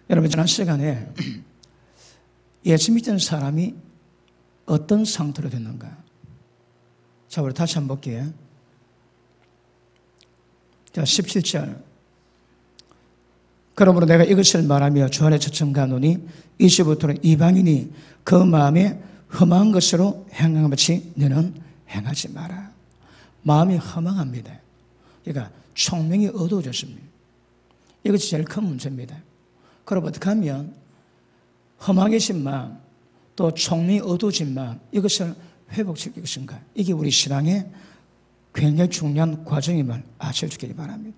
여러분, 지난 시간에 예수 믿는 사람이 어떤 상태로 됐는가? 자, 우리 다시 한번 볼게요. 자, 17절. 그러므로 내가 이것을 말하며 주 안에 초청가노니 이제부터는 이방인이 그 마음에 험한 것으로 행함같이 너는 행하지 마라. 마음이 허망합니다. 그러니까 총명이 어두워졌습니다. 이것이 제일 큰 문제입니다. 그럼 어떻게 하면 험하게진 마음, 또 총명이 어두워진 마음, 이것을 회복시킬 것인가? 이게 우리 신앙의 굉장히 중요한 과정임을 아셔주기를 바랍니다.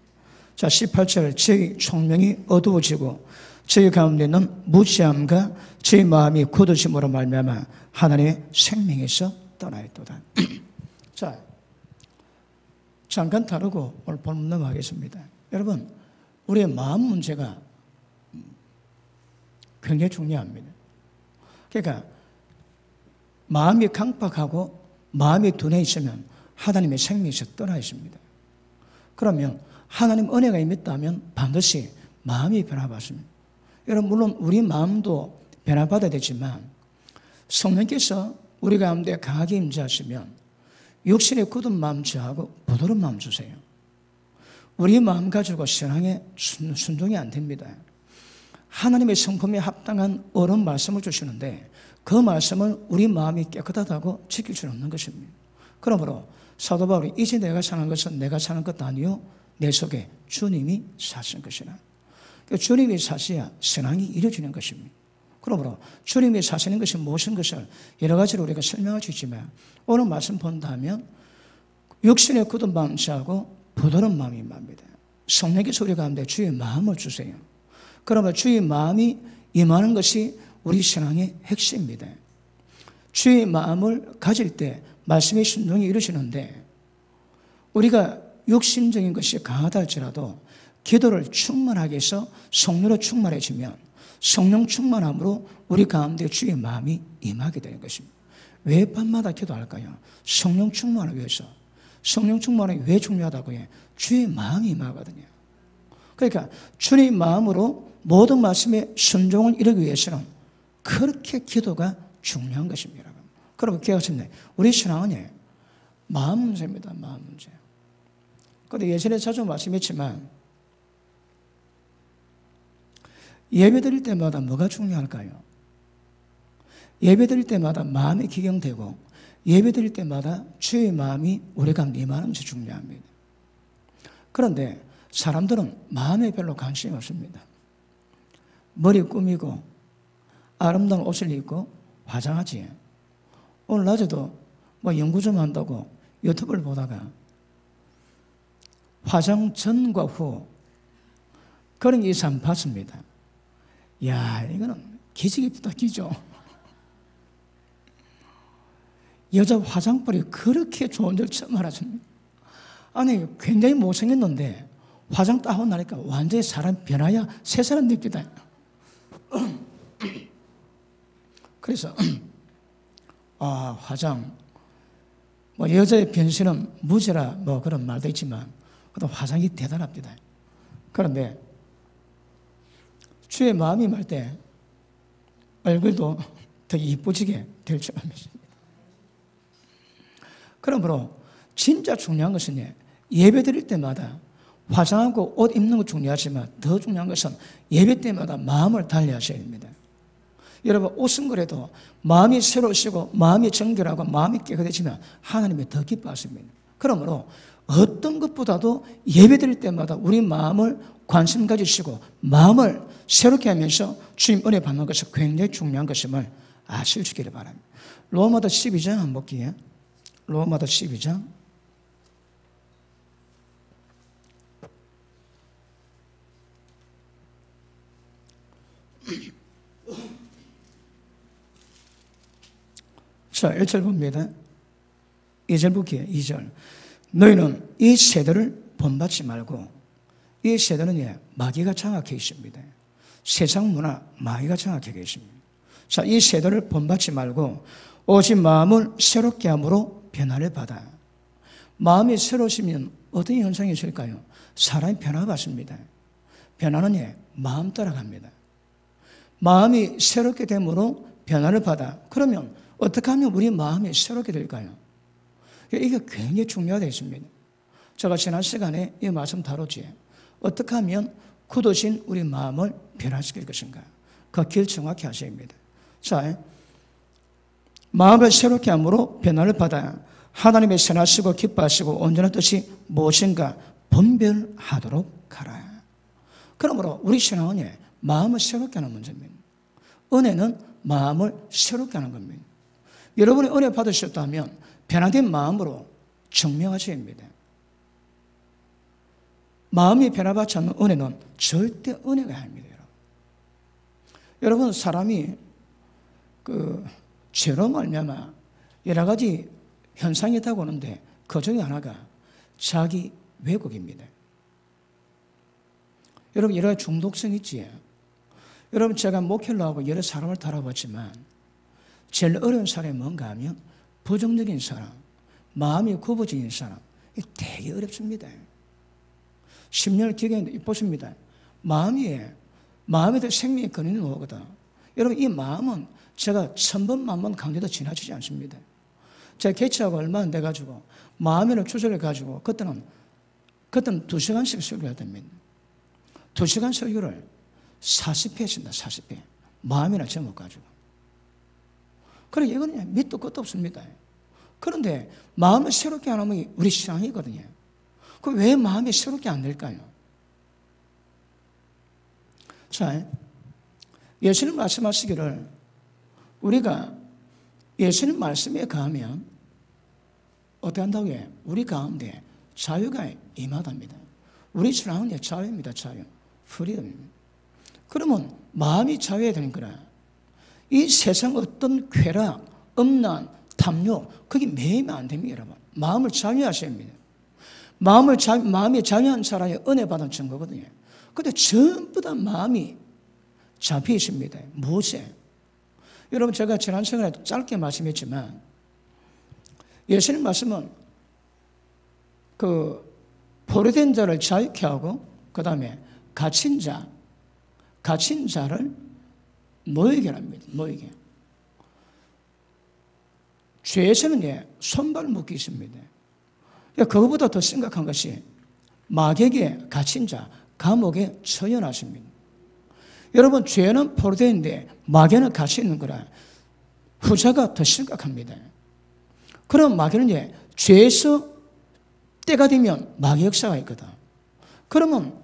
자, 18절. 저희 총명이 어두워지고 저희 가운데는 무지함과 저희 마음이 굳어짐으로 말미암아 하나님의 생명에서 떠나있도다. 자, 잠깐 다루고 오늘 본문 넘어가겠습니다. 여러분, 우리의 마음 문제가 굉장히 중요합니다. 그러니까 마음이 강박하고 마음이 둔해 있으면 하나님의 생명에서 떠나 있습니다. 그러면 하나님 은혜가 임했다면 반드시 마음이 변화받습니다. 여러분, 물론 우리 마음도 변화받아야 되지만 성령께서 우리 가운데 강하게 임재하시면 육신의 굳은 마음 제하고 부드러운 마음 주세요. 우리 마음 가지고 신앙에 순종이 안 됩니다. 하나님의 성품에 합당한 옳은 말씀을 주시는데 그 말씀을 우리 마음이 깨끗하다고 지킬 수는 없는 것입니다. 그러므로 사도 바울이 이제 내가 사는 것은 내가 사는 것도 아니요 내 속에 주님이 사신 것이라. 주님이 사셔야 신앙이 이루어지는 것입니다. 그러므로 주님이 사시는 것이 무엇인 것을 여러 가지로 우리가 설명할 수 있지만 오늘 말씀 본다면 육신의 굳은 마음 자하고 부드러운 마음이 임합니다. 성령께서 우리 가운데 주의 마음을 주세요. 그러면 주의 마음이 임하는 것이 우리 신앙의 핵심입니다. 주의 마음을 가질 때 말씀의 순종이 이루어지는데 우리가 육신적인 것이 강하다 할지라도 기도를 충만하게 해서 성령으로 충만해지면 성령 충만함으로 우리 가운데 주의 마음이 임하게 되는 것입니다. 왜 밤마다 기도할까요? 성령 충만을 위해서. 성령 충만이 왜 중요하다고요? 주의 마음이 임하거든요. 그러니까 주님 마음으로 모든 말씀에 순종을 이루기 위해서는 그렇게 기도가 중요한 것입니다. 그러면 기억하십니까? 우리 신앙은 마음 문제입니다. 마음 문제. 그런데 예전에 자주 말씀했지만 예배 드릴 때마다 뭐가 중요할까요? 예배 드릴 때마다 마음이 기경되고 예배 드릴 때마다 주의 마음이 우리 가운데 임하는 것이 중요합니다. 그런데 사람들은 마음에 별로 관심이 없습니다. 머리 꾸미고 아름다운 옷을 입고 화장하지. 오늘 낮에도 연구 좀 한다고 유튜브를 보다가 화장 전과 후 그런 게 있어 한번 봤습니다. 이야, 이거는 기지개부터 기죠. 여자 화장법이 그렇게 좋은 줄 처음 알았습니다. 아니, 굉장히 못생겼는데 화장 딱 하고 나니까 완전히 사람 변화야 새 사람 됩니다. 그래서 화장 여자의 변신은 무지라 그런 말도 있지만 그래도 화장이 대단합니다. 그런데 주의 마음이 임할 때 얼굴도 더 이쁘지게 될 줄 믿습니다. 그러므로 진짜 중요한 것은 예배 드릴 때마다 화장하고 옷 입는 것 중요하지만 더 중요한 것은 예배 때마다 마음을 달리하셔야 됩니다. 여러분, 옷은 그래도 마음이 새로우시고 마음이 정결하고 마음이 깨끗해지면 하나님이 더 기뻐하십니다. 그러므로 어떤 것보다도 예배 드릴 때마다 우리 마음을 관심 가지시고 마음을 새롭게 하면서 주님 은혜 받는 것이 굉장히 중요한 것임을 아시기를 바랍니다. 로마서 12장 한번 볼게요. 로마서 12장. 자, 1절 봅니다. 2절 볼게요. 2절. 너희는 이 세대를 본받지 말고, 이 세대는 마귀가 장악해 있습니다. 세상 문화 마귀가 장악해 계십니다. 자, 이 세대를 본받지 말고 오직 마음을 새롭게 함으로 변화를 받아. 마음이 새로우시면 어떤 현상이 있을까요? 사람이 변화받습니다. 변화는 마음 따라갑니다. 마음이 새롭게 됨으로 변화를 받아. 그러면 어떻게 하면 우리 마음이 새롭게 될까요? 이게 굉장히 중요하다 했습니다. 제가 지난 시간에 이 말씀 다루지. 어떻게 하면 굳어진 우리 마음을 변화시킬 것인가. 그 길 정확히 하셔야 합니다. 자, 마음을 새롭게 함으로 변화를 받아 하나님의 선하시고 기뻐하시고 온전한 뜻이 무엇인가 분별하도록 하라. 그러므로 우리 신앙은 마음을 새롭게 하는 문제입니다. 은혜는 마음을 새롭게 하는 겁니다. 여러분이 은혜 받으셨다면 변화된 마음으로 증명하셔야 합니다. 마음이 변화받지 않는 은혜는 절대 은혜가 아닙니다. 여러분, 사람이 죄로 말미암아 여러 가지 현상이 있다고 하는데 그 중에 하나가 자기 왜곡입니다. 여러분, 여러 가지 중독성 있지. 여러분, 제가 목회를 하고 여러 사람을 다뤄봤지만 제일 어려운 사람이 뭔가 하면 부정적인 사람, 마음이 굽어진 사람, 이게 되게 어렵습니다. 10년을 기억했는데 보십니다. 마음에도 생명의 근원이 오거든. 여러분, 이 마음은 제가 1000번 만번 강조도 지나치지 않습니다. 제가 개최하고 얼마 안 돼가지고 마음에는 주제를 가지고 그때는 2시간씩 설교해야 됩니다. 2시간 설교를 40회 했습니다. 40회. 마음이나 제목 가지고. 그래, 이거는 밑도 끝도 없습니다. 그런데 마음을 새롭게 안 하면 우리 신앙이거든요. 그럼 왜 마음이 새롭게 안 될까요? 자, 예수님 말씀하시기를 우리가 예수님 말씀에 가면 어떻게 한다고 해요? 우리 가운데 자유가 임하답니다. 우리 신앙은 자유입니다. 자유. 프리덤입니다. 그러면 마음이 자유해야 되는 거라. 이 세상 어떤 쾌락, 음란, 탐욕, 그게 매이면 안 됩니다, 여러분. 마음을 자유하셔야 합니다. 마음이 자유한 사람이 은혜 받은 증거거든요. 근데 전부 다 마음이 잡혀 있습니다. 무엇에? 여러분, 제가 지난 시간에 짧게 말씀했지만 예수님 말씀은 포로된 자를 자유케 하고 그 다음에 갇힌 자를 모이게 합니다. 모이게. 죄에서는 손발 묶기 있습니다. 그것보다 더 심각한 것이 마귀에게 갇힌 자, 감옥에 처해놨습니다. 여러분, 죄는 포로되는데 마귀는 갇혀 있는 거라 후자가 더 심각합니다. 그럼 마귀는 죄에서 때가 되면 마귀 역사가 있거든. 그러면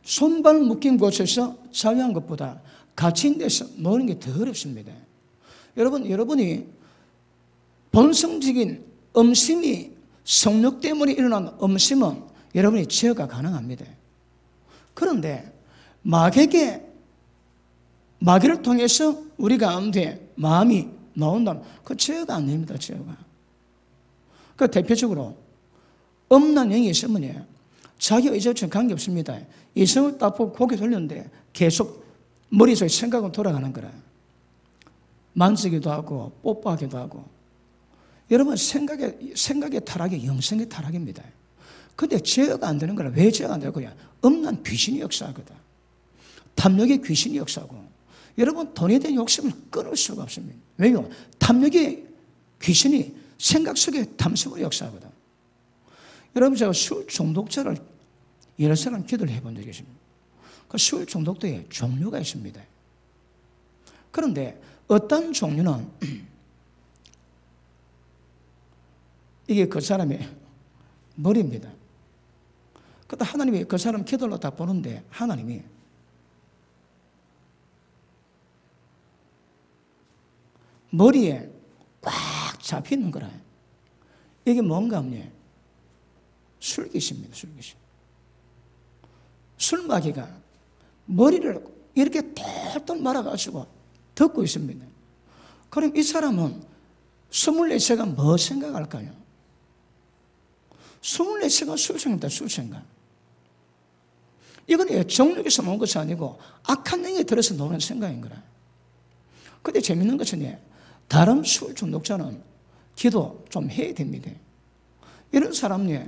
손발 묶인 곳에서 자유한 것보다 갇힌 데서 노는 게 더 어렵습니다. 여러분이 본성적인 음심이 성욕 때문에 일어난 음심은 여러분이 제어가 가능합니다. 그런데 마귀를 통해서 우리 가운데 마음이 나온다면 그 제어가 안 됩니다. 제어가. 그 대표적으로 음란 영이 있으면 자기 의지와 관계없습니다. 이성을 딱 보고 고개 돌렸는데 계속 머릿속에 생각은 돌아가는 거라. 만지기도 하고 뽀뽀하기도 하고. 여러분, 생각의 타락이 영성의 타락입니다. 근데 제어가 안 되는 거라. 왜 제어가 안 되는 거야? 음란 귀신이 역사하거든. 탐욕의 귀신이 역사하고. 여러분, 돈에 대한 욕심을 끊을 수가 없습니다. 왜요? 탐욕의 귀신이 생각 속에 탐심으로 역사하거든. 여러분, 제가 술 중독자를 여러 사람 기도를 해본 적이 있습니다. 그 술 중독도에 종류가 있습니다. 그런데 어떤 종류는 이게 그 사람의 머리입니다. 그때 하나님이 그 사람 기도를 다 보는데 하나님이 머리에 꽉 잡혀있는 거라. 이게 뭔가 하면 술귀신입니다. 술귀신. 술마귀가 머리를 이렇게 똘똘 말아가지고 듣고 있습니다. 그럼 이 사람은 24시간 뭐 생각할까요? 24시간 술생입니다. 술생각. 이건 정력에서 나온 것이 아니고 악한 영이 들어서 나오는 생각인 거라. 근데 재밌는 것은 다른 술 중독자는 기도 좀 해야 됩니다. 이런 사람이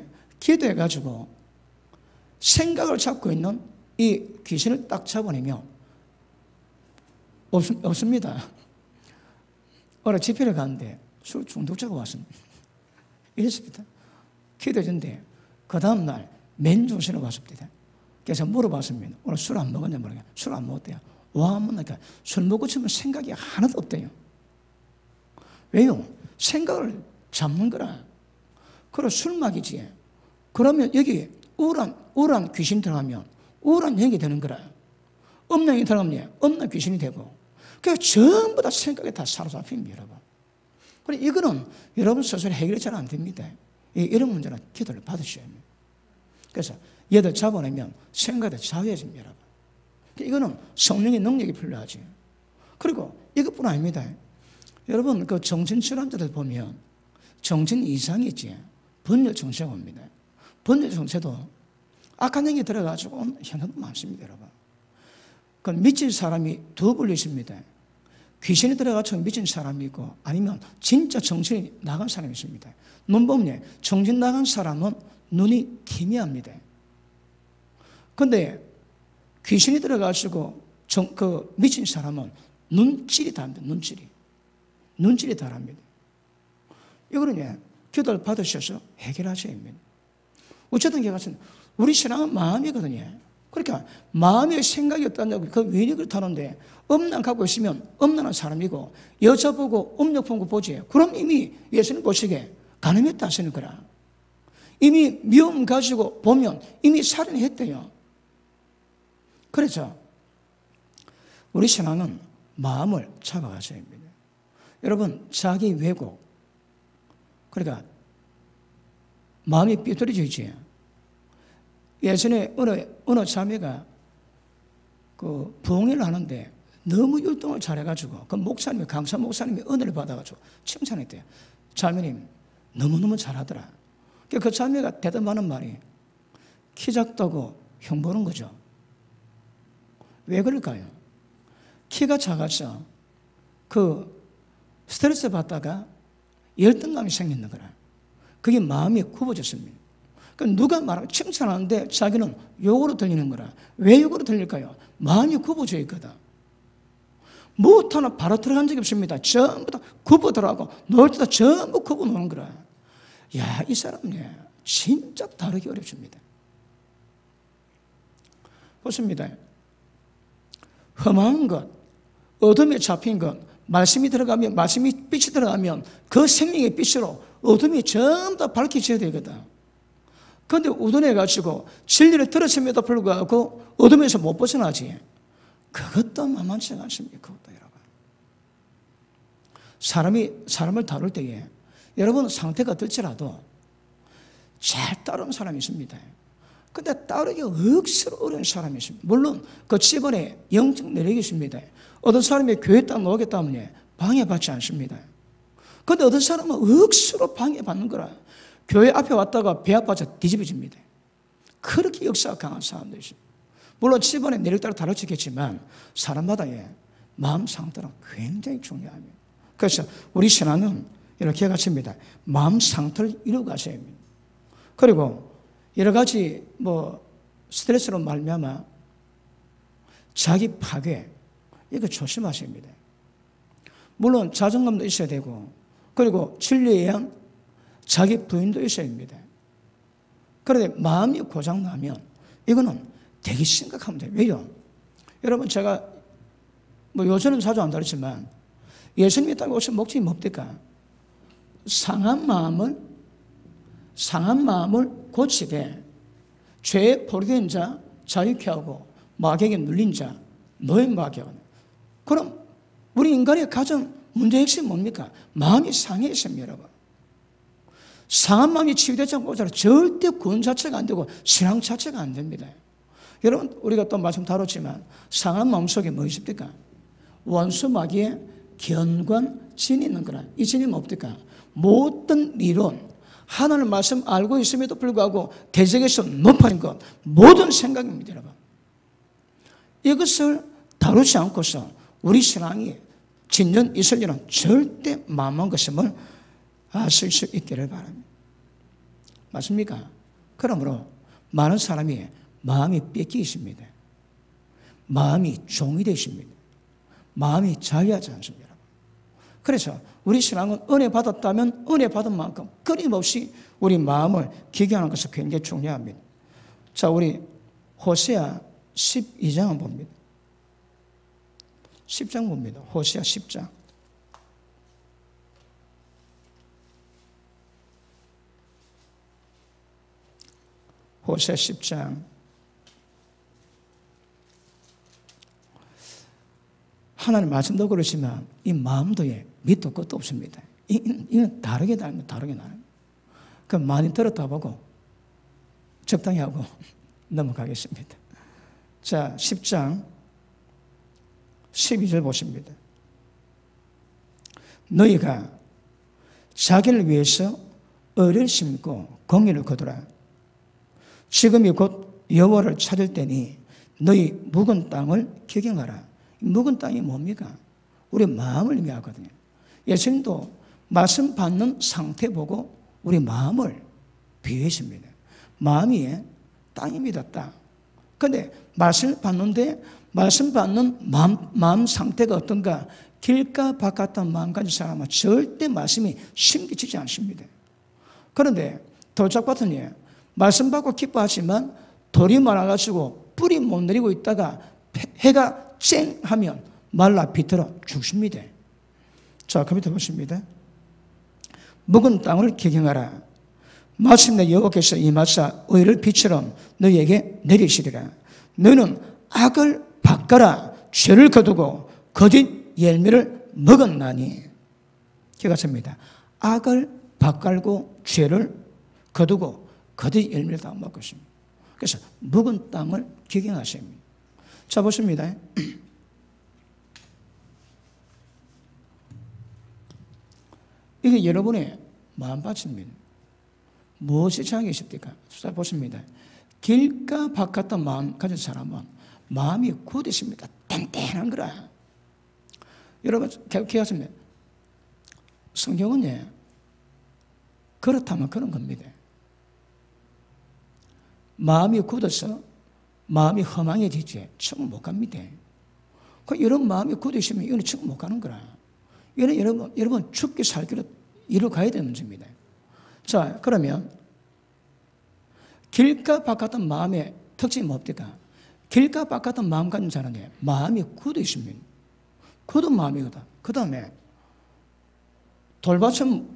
기도해가지고 생각을 잡고 있는 이 귀신을 딱 잡아내면 없습니다. 어느 집회를 갔는데 술 중독자가 왔습니다. 이랬습니다. 기도해준데 그 다음날 맨정신으로 왔습니다. 그래서 물어봤습니다. 오늘 술 안 먹었냐 모르겠어요. 술 안 먹었대요. 와, 뭐니까 술 먹고 치면 생각이 하나도 없대요. 왜요? 생각을 잡는 거라. 그럼 술막이지. 그러면 여기 우울한 귀신 들어가면 우울한 영이 되는 거라. 음란이 들어가면 음란 귀신이 되고. 그래서 전부 다 생각에 다 사로잡힙니다, 여러분. 그래, 이거는 여러분 스스로 해결이 잘 안 됩니다. 이런 문제는 기도를 받으셔야 합니다. 그래서 얘들 잡아내면 생각이 자유해집니다, 여러분. 이거는 성령의 능력이 필요하지. 그리고 이것뿐 아닙니다. 여러분, 그 정신질환자들 보면 정신 이상이 있지. 분열 정체가 옵니다. 분열 정체도 악한 영이 들어가지고 온 현상도 많습니다, 여러분. 그 미친 사람이 두 분류 있습니다. 귀신이 들어가서 미친 사람이 있고 아니면 진짜 정신이 나간 사람이 있습니다. 눈 보면 정신 나간 사람은 눈이 희미합니다. 그런데 귀신이 들어가지고 그 미친 사람은 눈질이 다릅니다. 눈질이 다릅니다. 이거는 기도를 받으셔서 해결하셔야 합니다. 어쨌든 같은 우리 신앙은 마음이거든요. 그러니까 마음의 생각이 없다는 그 원인이 그렇다는데 음란 갖고 있으면 음란한 사람이고 여자 보고 음욕 본 거 보지. 그럼 이미 예수님 보시기에 가늠했다 하시는 거라. 이미 미움 가지고 보면 이미 살인했대요. 그래서 우리 신앙은 마음을 잡아가셔야 합니다. 여러분, 자기 왜곡, 그러니까 마음이 삐뚤어져 있지. 예전에 어느 자매가 그 부흥회를 하는데 너무 율동을 잘해가지고 그 목사님이, 강사 목사님이 은혜를 받아가지고 칭찬했대요. 자매님 너무너무 잘하더라. 그 자매가 대답하는 말이 키 작다고 형 보는 거죠. 왜 그럴까요? 키가 작아서 그 스트레스 받다가 열등감이 생기는 거라. 그게 마음이 굽어졌습니다. 그러니까 누가 말하고 칭찬하는데 자기는 욕으로 들리는 거라. 왜 욕으로 들릴까요? 마음이 굽어져 있거든. 무엇 하나 바로 들어간 적이 없습니다. 전부 다 굽어 들어가고 놀 때도 전부 굽어 노는 거라. 야, 이 사람이 진짜 다루기 어렵습니다. 보십니다. 험한 것, 어둠에 잡힌 것, 말씀이 들어가면, 말씀이 빛이 들어가면 그 생명의 빛으로 어둠이 전부 다 밝혀져야 되거든. 그런데 우둔해가지고 진리를 들었음에도 불구하고 어둠에서 못 벗어나지. 그것도 만만치 않습니다. 그것도 여러분. 사람을 다룰 때에 여러분 상태가 어떨지라도 잘 따르는 사람이 있습니다. 근데 따르기 억수로 어려운 사람이 있습니다. 물론 그 집안에 영적 내력이 있습니다. 어떤 사람이 교회 딱 나오겠다 하면 방해받지 않습니다. 그런데 어떤 사람은 억수로 방해받는 거라. 교회 앞에 왔다가 배 아파서 뒤집어집니다. 그렇게 역사가 강한 사람도 있습니다. 물론 집안의 내력 따라 다르겠지만 사람마다의 마음 상태는 굉장히 중요합니다. 그래서 우리 신앙은 이렇게 가십니다. 마음 상태를 이루어가셔야 합니다. 그리고 여러 가지 스트레스로 말미암아 자기 파괴, 이거 조심하셔야 합니다. 물론 자존감도 있어야 되고 그리고 진리에 의한 자기 부인도 있어야 합니다. 그런데 마음이 고장나면 이거는 되게 심각합니다. 왜요? 여러분, 제가 요즘은 자주 안 다루지만 예수님이 딱 오신 목적이 뭡니까? 상한 마음을 고치되 죄에 포로된 자 자유케 하고 마귀에게 눌린 자 노예마귀 하고. 그럼 우리 인간의 가장 문제의 핵심이 뭡니까? 마음이 상해 있습니다, 여러분. 상한 마음이 치유되지 않고 절대 구원 자체가 안 되고 신앙 자체가 안 됩니다. 여러분, 우리가 또 말씀 다뤘지만 상한 마음 속에 뭐 있습니까? 원수 마귀의 견관 진이 있는 거라. 이 진이 뭡니까? 모든 이론, 하나님 말씀 알고 있음에도 불구하고 대적에서 높아진 것, 모든 생각입니다, 여러분. 이것을 다루지 않고서 우리 신앙이 진전 있을 일은 절대 만만한 것임을 아실 수 있기를 바랍니다. 맞습니까? 그러므로 많은 사람이 마음이 뺏기 있습니다. 마음이 종이 되어 있습니다. 마음이 자유하지 않습니다. 그래서 우리 신앙은 은혜 받았다면 은혜 받은 만큼 끊임없이 우리 마음을 기경하는 것이 굉장히 중요합니다. 자, 우리 호세아 12장을 봅니다. 10장 봅니다. 호세아 10장. 호세아 10장. 하나님 말씀도 그러시면 이 마음도 밑도 끝도 없습니다. 이건 다르게 나옵니다. 그 많이 들었다 보고 적당히 하고 넘어가겠습니다. 자, 10장 12절 보십니다. 너희가 자기를 위해서 의를 심고 공의를 거두라. 지금이 곧 여호와를 찾을 때니 너희 묵은 땅을 기경하라. 묵은 땅이 뭡니까? 우리 마음을 의미하거든요. 예수님도 말씀 받는 상태 보고 우리 마음을 비유했습니다. 마음이 땅입니다, 땅. 그런데 말씀을 받는데 말씀 받는 마음 상태가 어떤가? 길가 바깥한 마음 가진 사람은 절대 말씀이 심기치지 않습니다. 그런데 돌짝밭은 말씀 받고 기뻐하지만 돌이 많아가지고 뿌리 못 내리고 있다가 해가 쨍 하면 말라 비틀어 죽습니다. 자, 그 밑에 보십니다. 묵은 땅을 기경하라. 마침내 여호와께서 임하사 의를 빛처럼 너희에게 내리시리라. 너희는 악을 바꿔라. 죄를 거두고 거짓 열매를 먹었나니. 기가 찹니다. 악을 바꾸고 죄를 거두고 거짓 열매를 다 먹고 있습니다. 그래서 묵은 땅을 기경하십니다. 자, 보십니다. 이게 여러분의 마음밭입니다. 무엇이 장애 있습니까? 자, 보십니다. 길가 바깥한 마음 가진 사람은 마음이 굳으십니다. 땡땡한 거라. 여러분, 기억하십니까? 성경은 그렇다면 그런 겁니다. 마음이 굳어서 마음이 허망해지지 천국 못 갑니다. 이런 마음이 굳으시면 이거는 천국 못 가는 거라. 이거는 여러분 죽기 살기로 이루 가야 되는 문제입니다. 자, 그러면 길가 바깥한 마음의 특징이 뭡니까? 길가 바깥한 마음 가진 자는 마음이 굳으시면 굳은 마음이거든. 그 다음에 돌밭은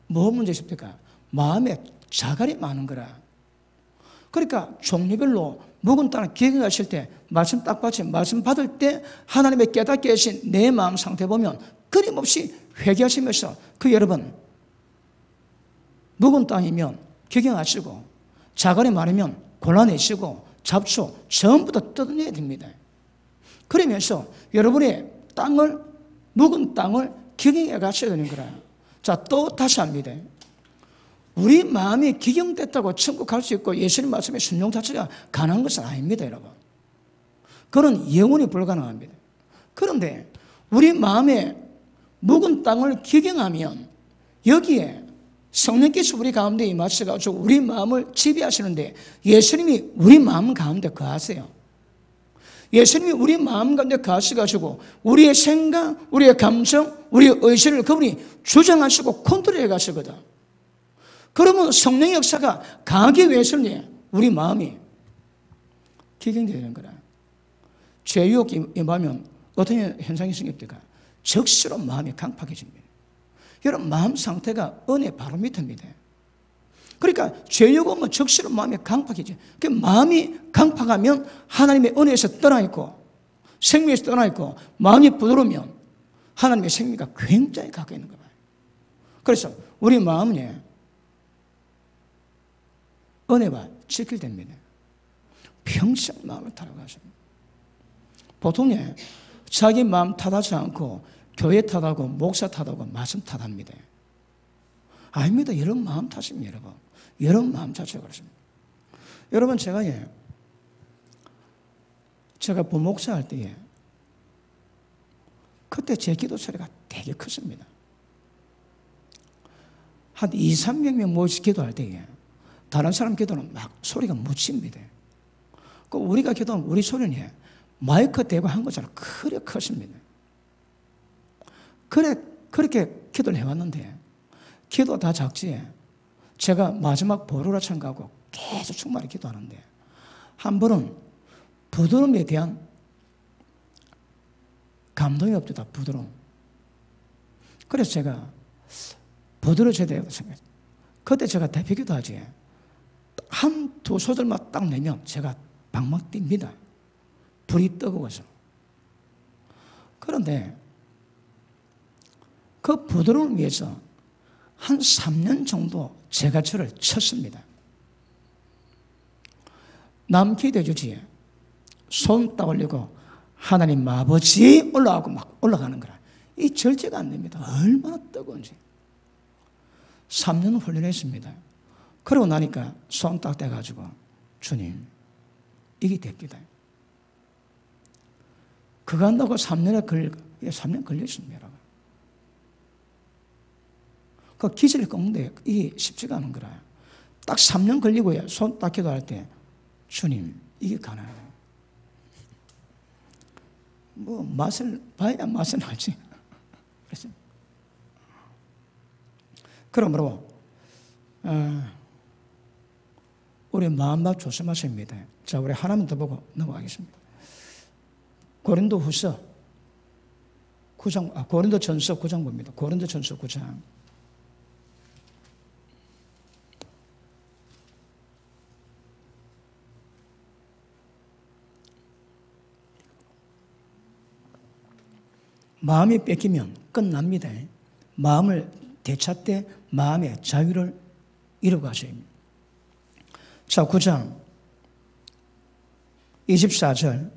뭐 문제 있습니까? 마음에 자갈이 많은 거라. 그러니까 종류별로 묵은 땅을 기경하실 때 말씀 딱 받지 말씀 받을 때 하나님의 깨닫게 하신 내 마음 상태 보면 끊임없이 회개하시면서 그 여러분 묵은 땅이면 기경하시고 자갈이 많으면 골라내시고 잡초 전부 다 뜯어내야 됩니다. 그러면서 여러분의 땅을 묵은 땅을 기경해 가셔야 되는 거라. 자, 또 다시 합니다. 우리 마음이 기경됐다고 천국 갈 수 있고 예수님 말씀의 순종 자체가 가능한 것은 아닙니다, 여러분. 그건 영원히 불가능합니다. 그런데 우리 마음에 묵은 땅을 기경하면 여기에 성령께서 우리 가운데 임하셔가지고 우리 마음을 지배하시는데 예수님이 우리 마음 가운데 거하세요. 예수님이 우리 마음 가운데 거하셔가지고 우리의 생각, 우리의 감정, 우리의 의식을 그분이 주장하시고 컨트롤해 가시거든. 그러면 성령의 역사가 강하기 위해서는 우리 마음이 기경되는 거라. 죄유혹이 임하면 어떤 현상이 생깁니까? 적시로 마음이 강팍해집니다. 여러분 마음 상태가 은혜 바로 밑입니다. 그러니까 죄유혹 오면 적시로 마음이 강팍해져. 그 마음이 강팍하면 하나님의 은혜에서 떠나있고 생명에서 떠나있고 마음이 부드러우면 하나님의 생명과 굉장히 가까이 있는 거예요. 그래서 우리 마음은 은혜와 지킬됩니다. 평생 마음을 타락하십니다. 보통 자기 마음 탓하지 않고 교회 탓하고 목사 탓하고 말씀 탓합니다. 아닙니다. 이런 마음 탓입니다, 여러분. 이런 마음 자체가 그렇습니다. 여러분, 제가 부목사 할 때에 그때 제 기도 소리가 되게 컸습니다. 한 2, 300명 모여서 기도할 때에 다른 사람 기도는 막 소리가 묻힙니다. 우리가 기도하면 우리 소리는 마이크 대고 한 것처럼 그래 컸습니다. 그렇게 기도를 해왔는데 기도 다 작지. 제가 마지막 보루라 참가하고 계속 충만히 기도하는데 한 번은 부드러움에 대한 감동이 없다. 부드러움. 그래서 제가 부드러워져야 되고 생각했어요. 그때 제가 대표기도 하지. 한두 소절만 딱 내면 제가 방막 뜁니다. 불이 뜨거워서. 그런데 그 부드러움을 위해서 한 3년 정도 제가 저를 쳤습니다. 남 기도해 주지. 손 딱 올리고 하나님 아버지 올라가고 막 올라가는 거라. 이 절제가 안 됩니다. 얼마나 뜨거운지. 3년 훈련했습니다. 그러고 나니까 손 딱 떼가지고 주님 이게 됩니다. 그거 한다고 3년 걸렸습니다. 여러분. 그 기질을 꺾는데 이게 쉽지가 않은 거라. 딱 3년 걸리고요. 손 딱 기도할 때 주님 이게 가능해요. 뭐 맛을 봐야 맛은 알지. 그래서 그러므로 우리 마음만 조심하십니다. 자, 우리 하나만 더 보고 넘어가겠습니다. 고린도전서 9장 봅니다. 고린도전서 9장. 마음이 뺏기면 끝납니다. 마음을 되찾되 마음의 자유를 이루가셔야 합니다. 자, 9장 24절.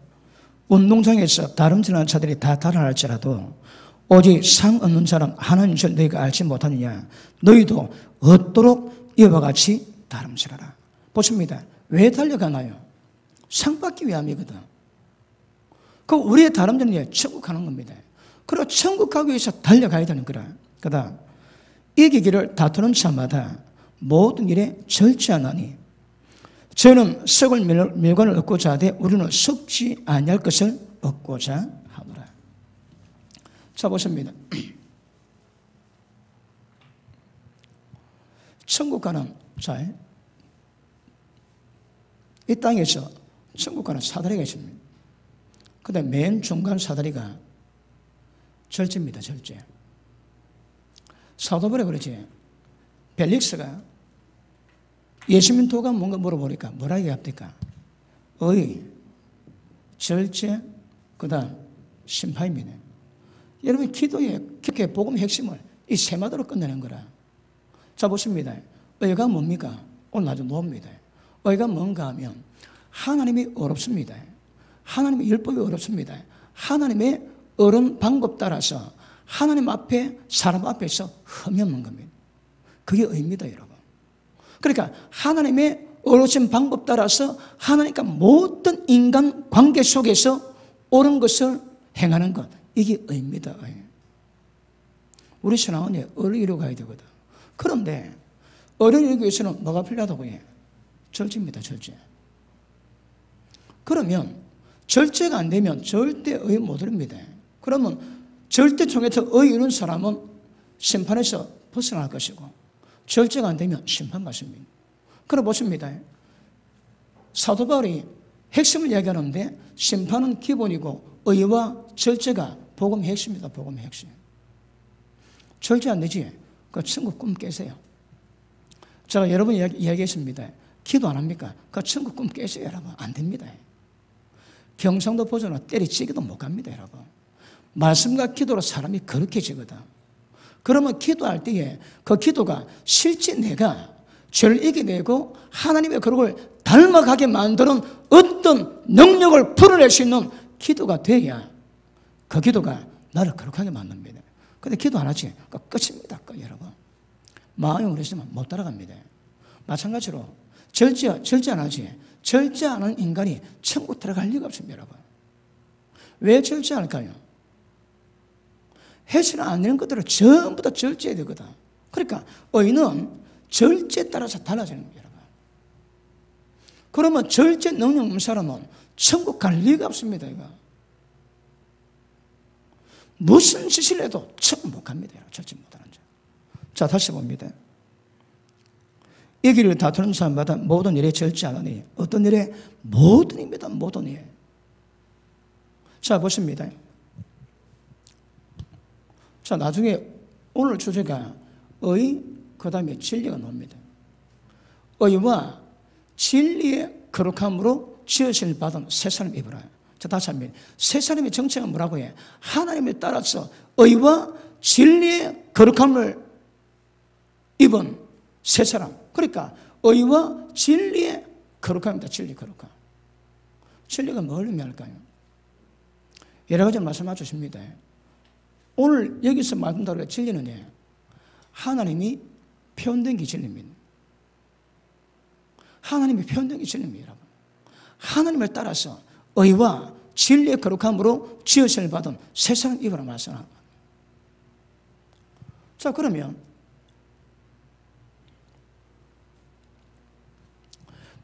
운동장에서 다름질하는 자들이 다 달아날지라도 오직 상 얻는 자는 하나님인 줄 너희가 알지 못하느냐. 너희도 얻도록 이와 같이 다름질하라. 보십니다. 왜 달려가나요? 상 받기 위함이거든. 그 우리의 다름질은 천국 가는 겁니다. 그리고 천국 가기 위해서 달려가야 되는 거라. 그 다음 이기기를 다투는 자마다 모든 일에 절제하나니 저는 썩을 물건을 얻고자 하되 우리는 썩지 아니할 것을 얻고자 하노라. 자, 보십니다. 천국 가는 자, 이 땅에서 천국 가는 사다리가 있습니다. 그 다음 맨 중간 사다리가 절제입니다. 절제. 사도바울이 그러지. 벨릭스가 예수님 도가 뭔가 물어보니까 뭐라 얘기합니까? 의, 절제, 그 다음 심판입니다. 여러분 기도의 복음의 핵심을 이 세 마디로 끝내는 거라. 자, 보십니다. 의가 뭡니까? 오늘 아주 놓습니다. 의가 뭔가 하면 하나님이 어렵습니다. 하나님의 율법이 어렵습니다. 하나님의 어른 방법 따라서 하나님 앞에 사람 앞에서 흠이 없는 겁니다. 그게 의입니다, 여러분. 그러니까 하나님의 어려우신 방법 따라서 하나님과 모든 인간 관계 속에서 옳은 것을 행하는 것, 이게 의입니다. 의. 우리 신앙은 의를 이루어가야 되거든. 그런데 의를 이루기 위해서는 뭐가 필요하다고 해? 절제입니다. 절제. 그러면 절제가 안 되면 절대 의 못 이룹니다. 그러면 절대 통해서 의 이루는 사람은 심판에서 벗어날 것이고 절제가 안 되면 심판받습니다. 그럼 보십니다. 사도 바울이 핵심을 이야기하는데 심판은 기본이고 의와 절제가 복음의 핵심입니다. 복음의 핵심. 절제 안 되지? 그 천국 꿈 깨세요. 제가 여러분 이야기했습니다. 기도 안 합니까? 그 천국 꿈 깨세요, 여러분. 안 됩니다. 경상도 보존은 때리치기도 못 갑니다, 여러분. 말씀과 기도로 사람이 거룩해지거든. 그러면 기도할 때에 그 기도가 실제 내가 죄를 이겨내고 하나님의 거룩을 닮아가게 만드는 어떤 능력을 풀어낼 수 있는 기도가 돼야 그 기도가 나를 거룩하게 만듭니다. 근데 기도 안 하지? 끝입니다, 여러분. 마음이 그러시면 못 따라갑니다. 마찬가지로 절제 안 하지? 절제 안 하는 인간이 천국 들어갈 리가 없습니다, 여러분. 왜 절제 안 할까요? 해서는 안 되는 것들을 전부 다 절제해야 되거든. 그러니까 의는 절제에 따라서 달라지는 거예요, 여러분. 그러면 절제 능력 없는 사람은 천국 갈 리가 없습니다. 이거. 무슨 짓을 해도 천국 못 갑니다. 절대 못하는 자. 자, 다시 봅니다. 이 길을 다투는 사람마다 모든 일에 절제하느니 어떤 일에? 모든 일입니다. 모든 일. 자, 보십니다. 자, 나중에 오늘 주제가 의, 그 다음에 진리가 나옵니다. 의와 진리의 거룩함으로 지으심을 받은 새 사람 입으라. 자, 다시 한번. 새 사람의 정체가 뭐라고 해? 하나님에 따라서 의와 진리의 거룩함을 입은 새 사람. 그러니까 의와 진리의 거룩함입니다. 진리 거룩함. 진리가 뭘 의미할까요? 여러 가지 말씀해 주십니다. 오늘 여기서 말한다고 진리는 하나님이 표현된 게 진리입니다. 하나님이 표현된 게 진리입니다. 하나님을 따라서 의와 진리의 거룩함으로 지으심을 받은 새 사람 입으라 말씀합니다. 자, 그러면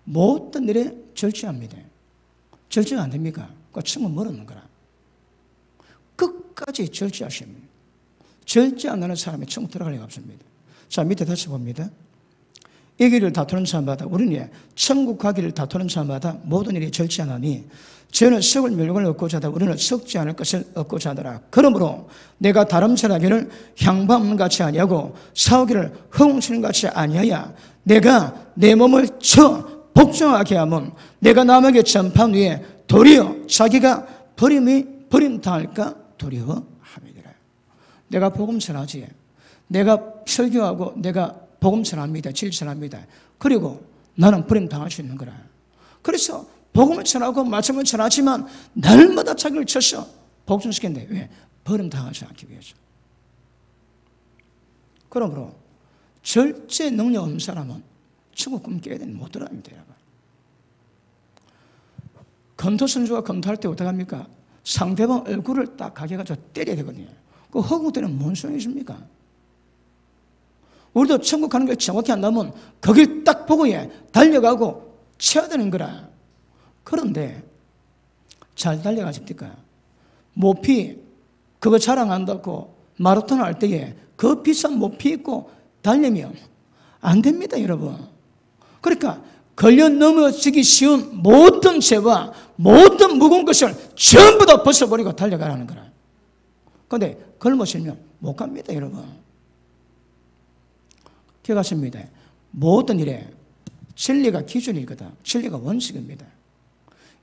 모든 일에 절제합니다. 절제가 안 됩니까? 그 천국 멀었는 거라. 끝까지 절제하십니다. 절제 안 하는 사람이 천국 들어갈 리가 없습니다. 자, 밑에 다시 봅니다. 이 길을 다투는 사람마다, 우리는 천국 가기를 다투는 사람마다 모든 일이 절제하나니 저는 썩을 멸망을 얻고자 하다 우리는 썩지 않을 것을 얻고자 하더라. 그러므로 내가 다름질하기를 향방 같이 아니하고 싸우기를 허웅치는 같이 아니하여 내가 내 몸을 쳐 복종하게 하면 내가 남에게 전판 위에 도리어 자기가 버림당할까 두려워함이니라. 내가 복음 전하지. 내가 설교하고 내가 복음 전합니다. 진리 전합니다. 그리고 나는 버림당할 수 있는 거라. 그래서 복음을 전하고 말씀을 전하지만 날마다 자기를 쳐서 복종시켰는데 왜? 버림당하지 않기 위해서. 그러므로 절제 능력 없는 사람은 천국 꿈 깨야 되는 못 들어갑니다. 검토 선수가 검토할 때 어떻게 합니까? 상대방 얼굴을 딱 가게가지고 때려야 되거든요. 그 허공 때는 뭔 소용이 있습니까? 우리도 천국 가는 걸 정확히 안다면 거길 딱 보고 달려가고 쳐야 되는 거라. 그런데 잘 달려가십니까? 모피 그거 자랑한다고 마라톤 할 때에 그 비싼 모피 입고 달리면 안 됩니다, 여러분. 그러니까 걸려 넘어지기 쉬운 모든 죄와 모든 무거운 것을 전부 다 벗어버리고 달려가라는 거라. 그런데 걸머시면 못 갑니다, 여러분. 기억하십니다. 모든 일에 진리가 기준이거든. 진리가 원칙입니다.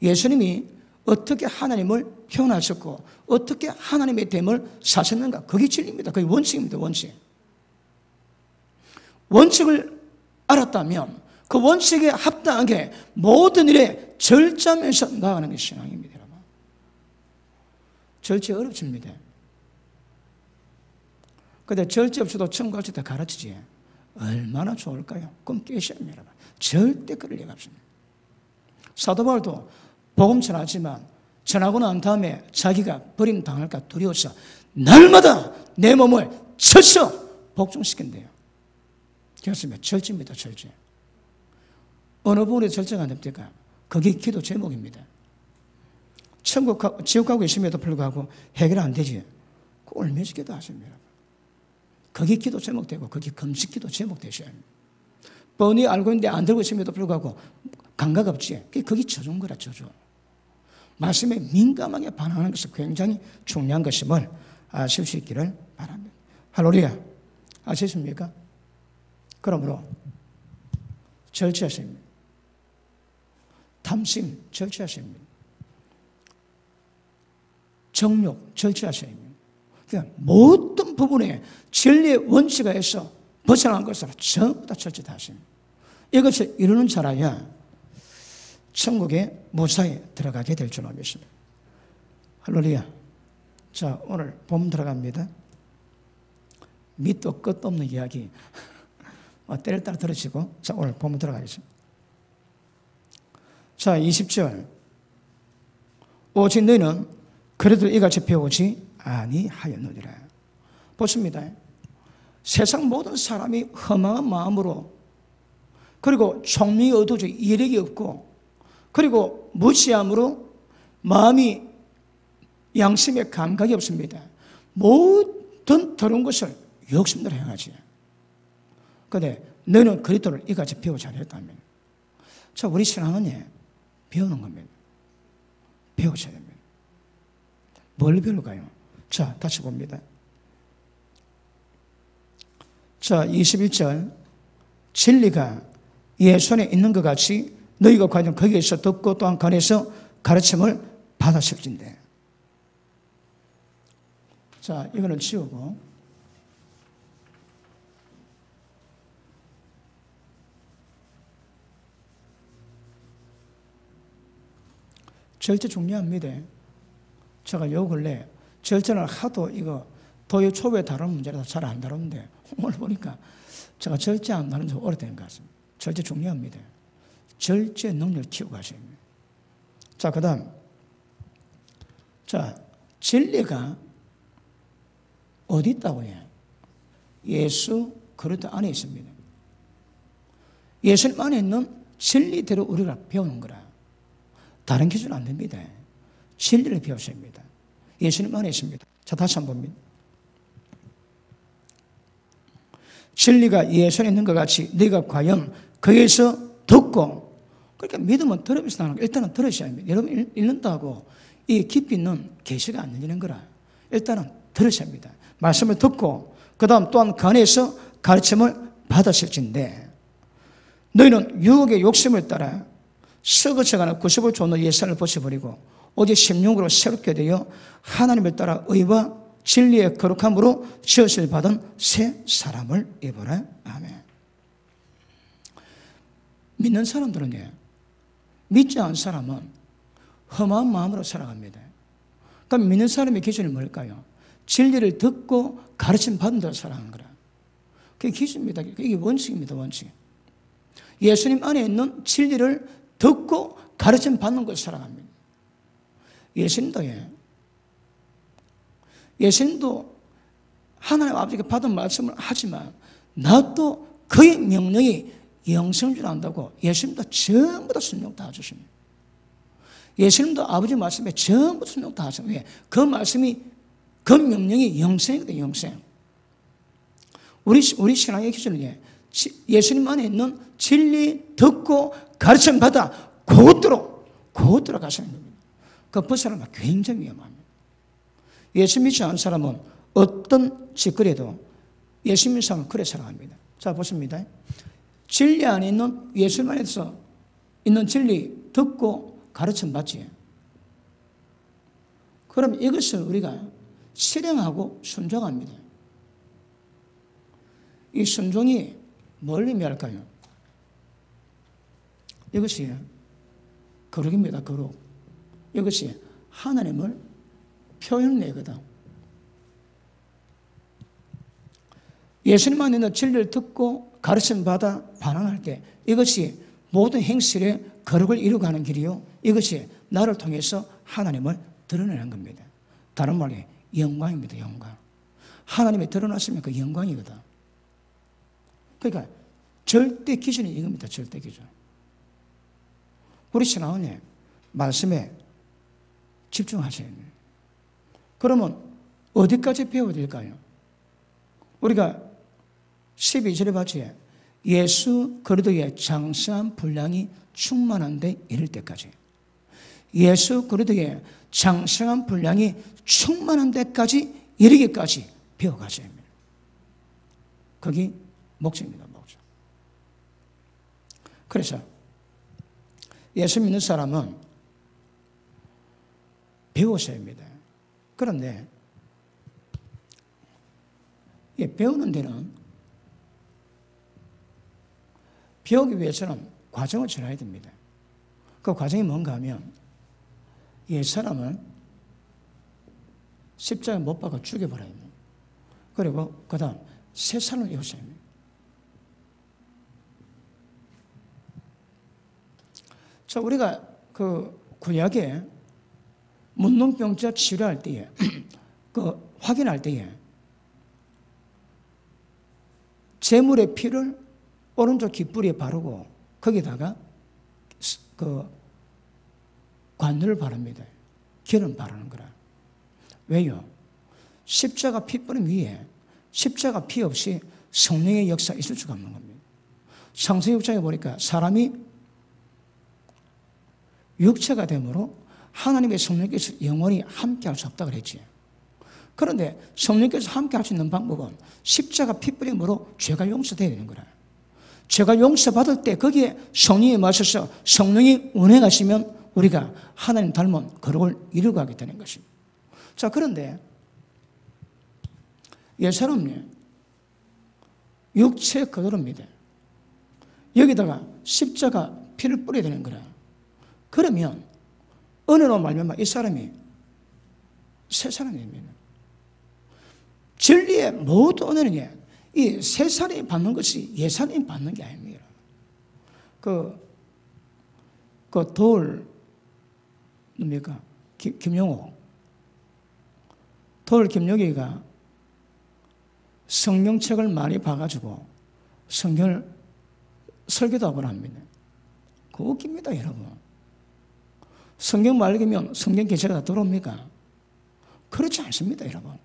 예수님이 어떻게 하나님을 표현하셨고 어떻게 하나님의 됨을 사셨는가, 그게 진리입니다. 그게 원칙입니다. 원칙. 원칙을 알았다면 그 원칙에 합당하게 모든 일에 절제하면서 나아가는 게 신앙입니다. 여러분. 절제 어렵습니다. 그런데 절제 없이도 천국 갈 수 있다 가르치지. 얼마나 좋을까요? 꿈 깨셔야 합니다. 여러분. 절대 그럴 리가 없습니다. 사도 바울도 복음 전하지만 전하고 난 다음에 자기가 버림당할까 두려워서 날마다 내 몸을 쳐서 복종시킨대요. 그렇습니다. 절제입니다. 절제. 어느 부분에 절제가 안 됩니까? 그게 기도 제목입니다. 지옥 가고 계심에도 불구하고 해결 안 되지. 그 얼마나 기도 하십니다. 그게 기도 제목되고 그게 금식 기도 제목되셔야 합니다. 뻔히 알고 있는데 안 들고 있음에도 불구하고 감각 없지. 그게 저주인 거라, 저주. 말씀에 민감하게 반응하는 것이 굉장히 중요한 것임을 아실 수 있기를 바랍니다. 할렐루야. 아시십니까? 그러므로 절제하십니다. 탐심 절제하십니다. 정욕 절제하십니다. 그러니까 모든 부분에 진리의 원칙에서 벗어난 것을 전부 다 절제하십니다. 이것을 이루는 자라야 천국의 무사에 들어가게 될 줄 믿습니다. 할렐루야. 자, 오늘 봄 들어갑니다. 밑도 끝도 없는 이야기 때를 따라 들으시고, 자, 오늘 봄 들어가겠습니다. 자, 20절. 오직 너희는 그래도 이같이 배우지 아니하였느니라. 보십니다. 세상 모든 사람이 허망한 마음으로, 그리고 총명이 어두워져 이력이 없고 그리고 무지함으로 마음이 양심의 감각이 없습니다. 모든 더러운 것을 욕심대로 행하지. 그런데 너는 그리스도를 이같이 배워 잘했다면, 자, 우리 신앙은 배우는 겁니다. 배우셔야 됩니다. 뭘 배울까요? 자, 다시 봅니다. 자, 21절. 진리가 예수안에 있는 것 같이 너희가 과연 거기에서 듣고 또한 관해서 가르침을 받았을진데. 자, 이거는 지우고 절제 중요합니다. 제가 요 근래 절제를 하도 이거 도의 초보에 다루는 문제라서 잘 안 다루는데 오늘 보니까 제가 절제 안 다루는 지 오래된 것 같습니다. 절제 중요합니다. 절제 능력을 키우고 가셔야 합니다. 자, 그 다음. 자, 진리가 어디 있다고 해요? 예수 그리스도 안에 있습니다. 예수님 안에 있는 진리대로 우리가 배우는 거라. 다른 기준은 안 됩니다. 진리를 배우셔야 합니다. 예수님 안에 있습니다. 자, 다시 한번 봅니다. 진리가 예수 안에 있는 것 같이 네가 과연 거기에서 듣고, 그러니까 믿음은 들으면서 나는 거 일단은 들으셔야 합니다. 여러분 읽는다고 이 깊이 있는 계시가 안 열리는 거라. 일단은 들으셔야 합니다. 말씀을 듣고 그 다음 또한 관해서 가르침을 받았을진데 너희는 유혹의 욕심을 따라 썩어져가는 90을 쫓는 예산을 벗어버리고 오직 심령으로 새롭게 되어 하나님을 따라 의와 진리의 거룩함으로 지으실 받은 새 사람을 입으라. 아멘. 믿는 사람들은요, 믿지 않은 사람은 험한 마음으로 살아갑니다. 그럼 믿는 사람의 기준이 뭘까요? 진리를 듣고 가르침 받은 대로 살아가는 거라. 그게 기준입니다. 이게 원칙입니다. 원칙. 예수님 안에 있는 진리를 듣고 가르침 받는 것을 살아갑니다. 예수님도 하나님 아버지께 받은 말씀을 하지만 나도 그의 명령이 영생인 줄 안다고 예수님도 전부 다 순종 다 해주십니다. 예수님도 아버지 말씀에 전부 순종 다 하십니다. 왜? 그 말씀이, 그 명령이 영생이거든요. 영생. 우리 신앙의 기준은 예수님 안에 있는 진리 듣고 가르침 받아 그것대로 가시는 겁니다. 그 벗어나면 굉장히 위험합니다. 예수 믿지 않은 사람은 어떤 짓거리에도 예수 믿는 사람은 그래 살아갑니다. 자, 보십니다. 진리 안에 있는 예수님 안에서 있는 진리 듣고 가르침 받지. 그럼 이것을 우리가 실행하고 순종합니다. 이 순종이 뭘 의미할까요? 이것이 거룩입니다. 거룩. 이것이 하나님을 표현내거든. 예수님 안에 있는 진리를 듣고 가르침 받아 반항할 때 이것이 모든 행실의 거룩을 이루어가는 길이요, 이것이 나를 통해서 하나님을 드러내는 겁니다. 다른 말로 영광입니다. 영광. 하나님이 드러났으면 그 영광이거든. 그러니까 절대 기준이 이겁니다. 절대 기준. 우리 신앙은 말씀에 집중하셔야 돼요. 그러면 어디까지 배워야 될까요? 우리가 12절에 봤지, 예수 그리스도의 장성한 분량이 충만한 데 이를 때까지. 예수 그리스도의 장성한 분량이 충만한 데까지 이르기까지 배워가셔야 합니다. 그게 목적입니다. 목적. 그래서 예수 믿는 사람은 배우셔야 합니다. 그런데 배우는 데는 배우기 위해서는 과정을 지나야 됩니다. 그 과정이 뭔가 하면 옛사람을 십자가에 못 박아 죽여버려야 합니다. 그리고 그 다음 새 사람을 입으셔야 합니다. 자, 우리가 그 구약에 문둥병자 치료할 때에 그 확인할 때에 제물의 피를 오른쪽 깃뿌리에 바르고 거기다가 그 관유를 바랍니다. 기름 바르는 거라. 왜요? 십자가 피뿌림 위에 십자가 피 없이 성령의 역사 있을 수가 없는 겁니다. 창세기 6장에 보니까 사람이 육체가 되므로 하나님의 성령께서 영원히 함께 할 수 없다고 그랬지. 그런데 성령께서 함께 할 수 있는 방법은 십자가 피뿌림으로 죄가 용서되어야 되는 거라. 죄가 용서받을 때 거기에 성령이 마셔서 성령이 운행하시면 우리가 하나님 닮은 거룩을 이루고 하게 되는 것입니다. 자, 그런데 옛사람이 육체 거룩입니다. 여기다가 십자가 피를 뿌려야 되는 거라. 그러면 은혜로 말미암아 이 사람이 새 사람이 됩니다. 진리의 모든 은혜는 이 새 사람이 받는 것이 옛 사람이 받는 게 아닙니다. 뭡니까? 김용호. 김용희가 성경책을 많이 봐가지고 성경을 설교답을 합니다. 그거 웃깁니다, 여러분. 성경 말기면 성경 계시가 다 들어옵니까? 그렇지 않습니다, 여러분.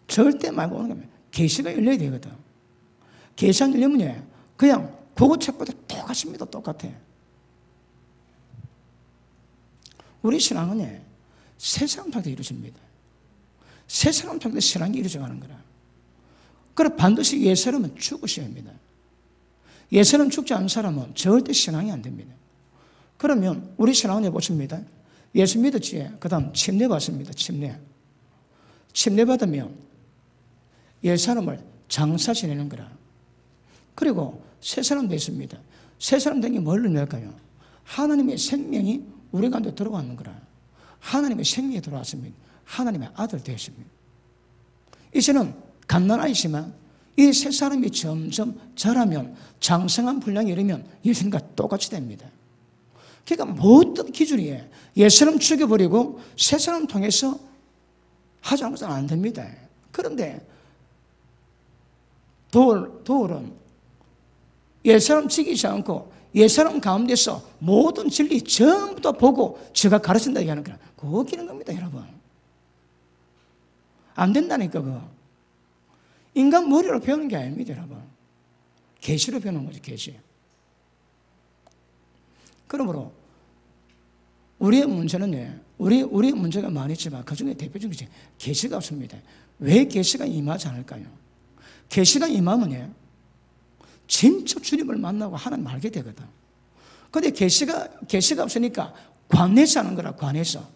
절대 말고 오는 겁니다. 계시가 열려야 되거든. 계시 안 열리면 그냥 그거 책보다 똑같습니다, 똑같아. 우리 신앙은 새 사람 통해서 이루어집니다. 새 사람 통해서 신앙이 이루어져가는 거라. 그래 반드시 옛 사람은 죽으셔야 합니다. 옛 사람 죽지 않은 사람은 절대 신앙이 안 됩니다. 그러면 우리 신앙은 해보십니다. 예수 믿었지. 그 다음 침례 받습니다. 침례 받으면 옛 사람을 장사 지내는 거라. 그리고 새 사람 됐습니다. 새 사람 된 게 뭘 의미할까요? 하나님의 생명이 우리 가운데 들어가는 거라. 하나님의 생명이 들어왔습니다. 하나님의 아들 되었습니다. 이제는 갓난아이지만 이 새 사람이 점점 자라면 장성한 분량이 이르면 예수님과 똑같이 됩니다. 그러니까 모든 기준이 옛 사람 죽여버리고 새 사람 통해서 하지 않은 것은 안 됩니다. 그런데 돌은 옛 사람 죽이지 않고 옛 사람 가운데서 모든 진리 전부 다 보고 제가 가르친다 얘기하는 거라. 그거 웃기는 겁니다, 여러분. 안 된다니까, 그거. 인간 머리로 배우는 게 아닙니다, 여러분. 계시로 배우는 거죠, 계시. 그러므로 우리의 문제는 우리의 문제가 많이 있지만 그 중에 대표적인 것이 계시가 없습니다. 왜 계시가 임하지 않을까요? 계시가 임하면 진짜 주님을 만나고 하나님 알게 되거든. 그런데 계시가 없으니까 관해서 하는 거라, 관해서.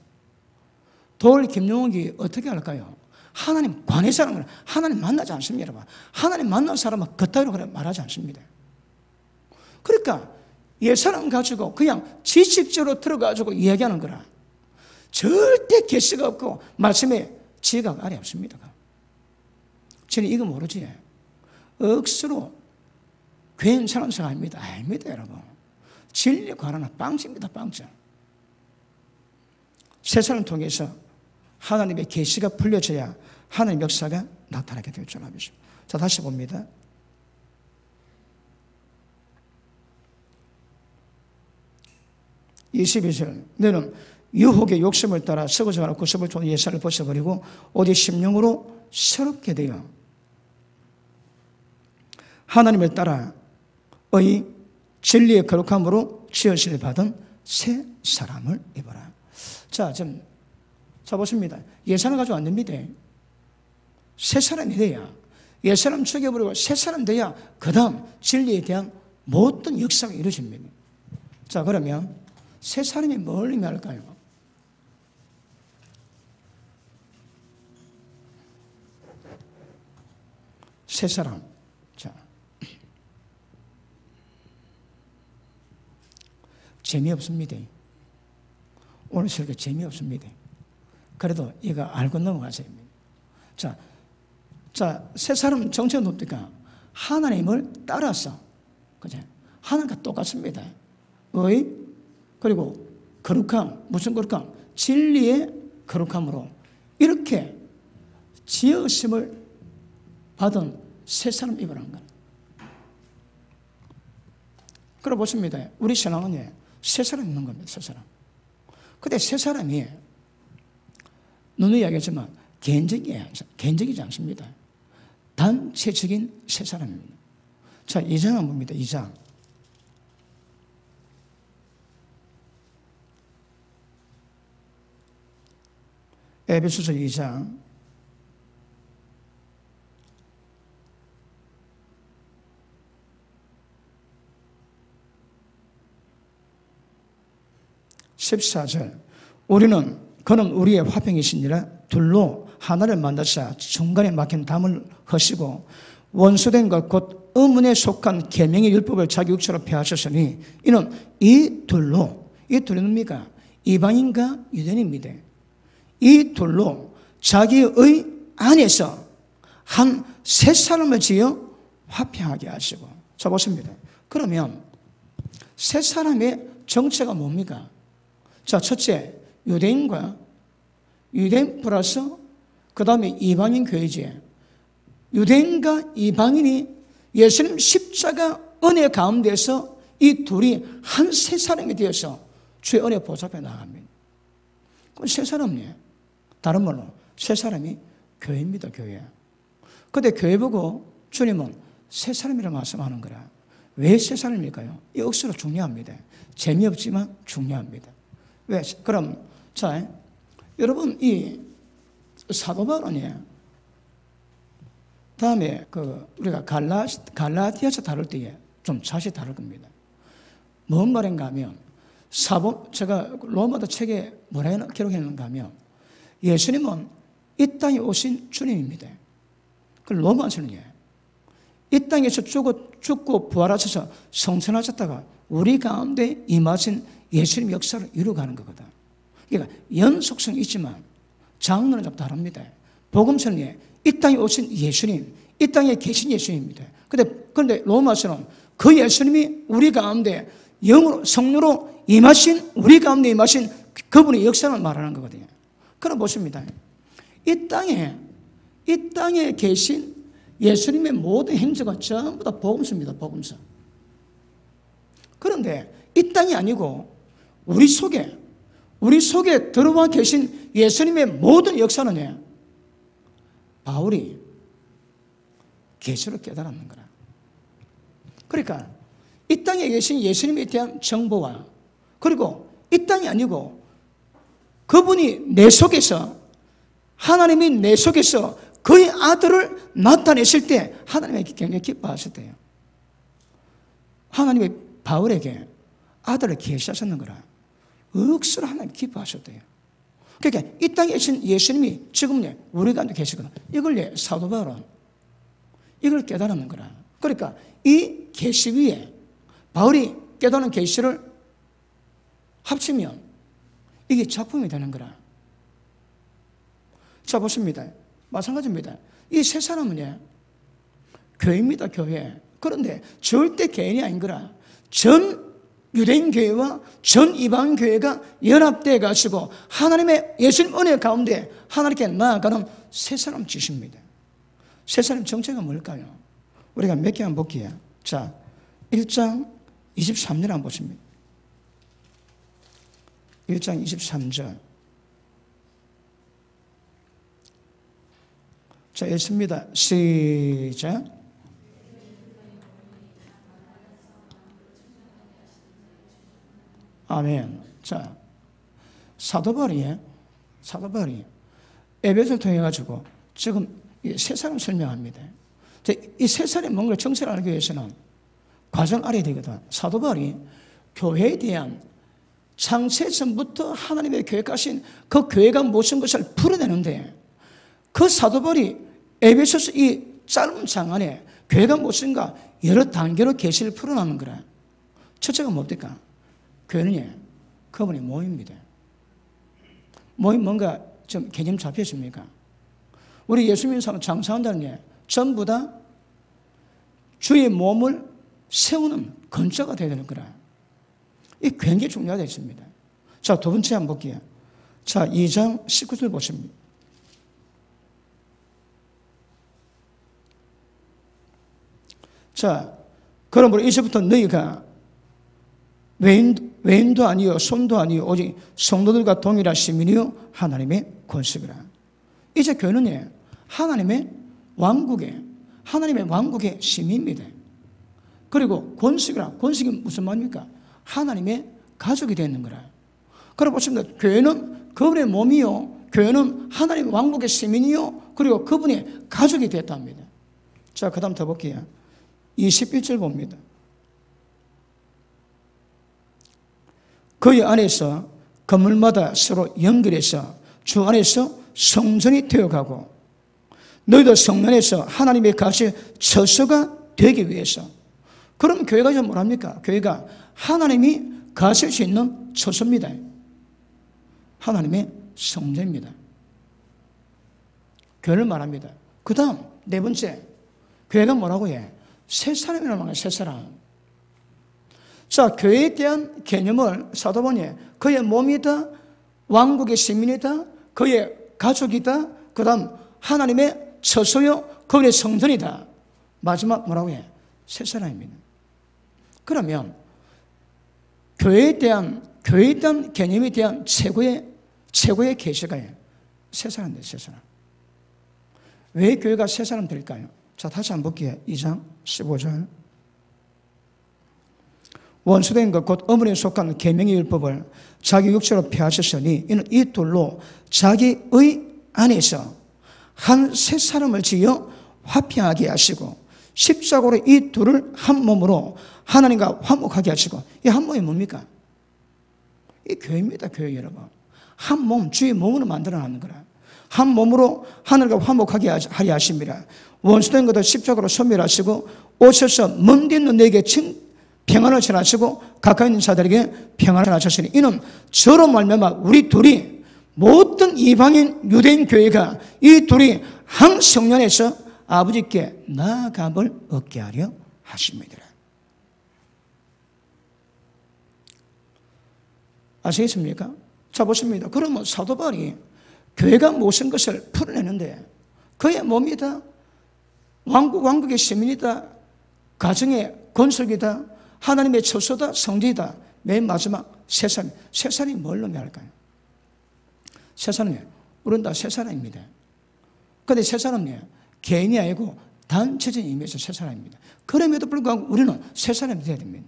김용욱이 어떻게 할까요? 하나님 관해서 하는 거라. 하나님 만나지 않습니다, 여러분. 하나님 만난 사람은 그따위로 그래 말하지 않습니다. 그러니까 옛 사람 가지고 그냥 지식적으로 들어가지고 이야기하는 거라. 절대 계시가 없고 말씀에 지혜가 아예 없습니다. 저는 이거 모르지. 억수로 괜찮은 사람 아닙니다. 아닙니다, 여러분. 진리에 관한 빵집니다, 빵집. 새 사람 통해서 하나님의 계시가 풀려져야 하나님의 역사가 나타나게 될 줄 알겠습니다. 자, 다시 봅니다. 22절. 너는 유혹의 욕심을 따라 썩어져 가는 구습을 쫓는 옛살을 벗어버리고 오직 심령으로 새롭게 되어 하나님을 따라 진리의 거룩함으로 지으심을 받은 새 사람을 입어라. 자, 좀 보십니다. 옛 사람 가지고 안 됩니다. 새 사람이 돼야, 옛 사람 죽여버리고 새 사람 돼야 그 다음 진리에 대한 모든 역사가 이루어집니다. 자, 그러면 새 사람이 뭘 의미할까요? 새 사람. 자, 재미없습니다. 오늘 설교 재미없습니다. 그래도 이거 알고 넘어가세요. 자, 새 사람은 정체가 뭡니까? 하나님을 따라서, 그죠? 하나님과 똑같습니다. 그리고 거룩함, 무슨 거룩함? 진리의 거룩함으로 이렇게 지으심을 받은 새 사람 입으라는 거예요. 그래 보십니다. 우리 신앙은 세 사람이 있는 겁니다. 세 사람. 근데 세 사람이 누누이 이야기했지만 개인적이지 않습니다. 단체적인 세 사람입니다. 자, 2장 한번 봅니다. 2장. 에베소서 2장 14절. 그는 우리의 화평이시니라. 둘로 하나를 만드사 중간에 막힌 담을 허시고 원수된 것 곧 의문에 속한 계명의 율법을 자기 육체로 폐하셨으니 이는 이 둘로, 이 둘이 뭡니까? 이방인과 유대인입니다. 이 둘로 자기의 안에서 한 세 사람을 지어 화평하게 하시고. 자, 보십니다. 그러면 세 사람의 정체가 뭡니까? 자, 첫째, 유대인 플러스 그 다음에 이방인 교회지. 유대인과 이방인이 예수님 십자가 은혜 가운데서 이 둘이 한 세 사람이 되어서 주의 은혜 보좌 앞에 나갑니다. 그럼 세 사람이에요. 다른 말로 세 사람이 교회입니다. 교회. 그런데 교회 보고 주님은 세 사람이라고 말씀하는 거라. 왜 세 사람일까요? 이 억수로 중요합니다. 재미없지만 중요합니다. 왜? 그럼 자, 여러분 이 사도 바울이 다음에 우리가 갈라디아서 다룰 때에 좀 자세히 다룰 겁니다. 뭔 말인가 하면 제가 로마서 책에 뭐라 기록했는가 하면 예수님은 이 땅에 오신 주님입니다. 그 로마서는요, 이 땅에서 죽고 부활하셔서 성천하셨다가 우리 가운데 임하신 예수님 역사를 이루어가는 거거든. 그러니까 연속성이 있지만 장르는 좀 다릅니다. 복음서는 이 땅에 오신 예수님, 이 땅에 계신 예수님입니다. 그런데 로마서는 그 예수님이 우리 가운데 영으로, 성령으로 임하신, 우리 가운데 임하신 그분의 역사를 말하는 거거든요. 그럼 보십니다. 이 땅에 계신 예수님의 모든 행적은 전부 다 복음서입니다. 복음서. 그런데 이 땅이 아니고 우리 속에 들어와 계신 예수님의 모든 역사는 바울이 계시로 깨달았는 거라. 그러니까 이 땅에 계신 예수님에 대한 정보와 그리고 이 땅이 아니고 그분이 내 속에서 하나님이 내 속에서 그의 아들을 나타내실 때 하나님이 굉장히 기뻐하셨대요. 하나님이 바울에게 아들을 계시하셨는 거라. 억수로 하나님 기뻐하셨대요. 그러니까 이 땅에 계신 예수님이 지금 우리 가운데 계시거든. 이걸 사도 바울은 이걸 깨달았는 거라. 그러니까 이 계시 위에 바울이 깨달은 계시를 합치면 이게 작품이 되는 거라. 자, 보십니다. 마찬가지입니다. 이 세 사람은 교회입니다. 교회. 그런데 절대 개인이 아닌 거라. 전 유대인 교회와 전 이방 교회가 연합되어 가지고 하나님의 예수님 은혜 가운데 하나님께 나아가는 세 사람 짓입니다. 세 사람 정체가 뭘까요? 우리가 몇 개 한번 볼게요. 자, 1장 23절 한번 보십니다. 1장 23절. 자, 읽습니다. 시작. 아멘. 자, 사도 바울이 에베소를 통해 가지고 지금 세 사람 설명합니다. 이 세 사람이 뭔가 정체를 알기 위해서는 과정을 알아야 되거든. 사도 바울이 교회에 대한 창세 전부터 하나님의 계획하신 그 교회가 무슨 것을 풀어내는데 그 사도 바울이 에베소서 이 짧은 장 안에 교회가 무엇인가 여러 단계로 계시를 풀어나는 거라. 첫째가 뭡니까? 교회는 그분이 모임입니다. 모임 뭔가 좀 개념 잡히십니까? 우리 예수 믿는 사람 장사한다는 게 전부 다 주의 몸을 세우는 건자가 되야 되는 거라. 이 굉장히 중요하다 있습니다. 자, 두 번째 한번 볼게요. 자, 2장 19절 보십니다. 자, 그러므로 이제부터 너희가 외인도 아니요 손도 아니요 오직 성도들과 동일한 시민이요 하나님의 권속이라. 이제 교회는 하나님의 왕국의 시민입니다. 그리고 권속이라. 권속이 무슨 말입니까? 하나님의 가족이 되는 거라. 그럼 보십니다. 교회는 그분의 몸이요, 교회는 하나님의 왕국의 시민이요, 그리고 그분의 가족이 됐답니다. 자, 그 다음 더 볼게요. 21절 봅니다. 그의 안에서 건물마다 서로 연결해서 주 안에서 성전이 되어가고 너희도 성령 안에서 하나님의 가시 처소가 되기 위해서. 그럼 교회가 이제 뭐랍니까? 교회가 하나님이 가실 수 있는 처소입니다. 하나님의 성전입니다. 교회를 말합니다. 그 다음 네 번째, 교회가 뭐라고 해? 새 사람이라는 말이에요. 새 사람. 자, 교회에 대한 개념을 사도 보니 그의 몸이다, 왕국의 시민이다, 그의 가족이다, 그 다음 하나님의 처소요, 그분의 성전이다. 마지막 뭐라고 해? 새 사람입니다. 그러면 교회에 대한 개념에 대한 최고의 계시가 새 사람들, 새 사람. 왜 교회가 새 사람 될까요? 자, 다시 한번 볼게요. 2장 15절. 원수된 것 곧 어머니에 속한 계명의 율법을 자기 육체로 폐하셨으니 이는 이 둘로 자기의 안에서 한 새 사람을 지어 화평하게 하시고 십자가로 이 둘을 한 몸으로 하나님과 화목하게 하시고. 이 한 몸이 뭡니까? 이 교회입니다. 교회 여러분. 한 몸, 주의 몸으로 만들어놨는 거라. 한 몸으로 하늘과 화목하게 하려 하십니다. 원수된 것도 십자가로 소멸하시고 오셔서 먼데 있는 내게 평안을 전하시고 가까이 있는 자들에게 평안을 전하셨으니 이는 저로 말미암아 우리 둘이 모든 이방인 유대인 교회가 이 둘이 한 성령에서 아버지께 나아감을 얻게 하려 하십니다. 아시겠습니까? 자, 보십니다. 그러면 사도 바울이 교회가 무슨 것을 풀어내는데 그의 몸이다, 왕국의 시민이다, 가정의 건설이다, 하나님의 처소다, 성지이다. 맨 마지막 새 사람. 새 사람이 뭘 의미할까요? 새 사람이 우리는 다 새 사람입니다. 그런데 새 사람이 개인이 아니고 단체적인 의미에서 새 사람입니다. 그럼에도 불구하고 우리는 새 사람이 되어야 됩니다.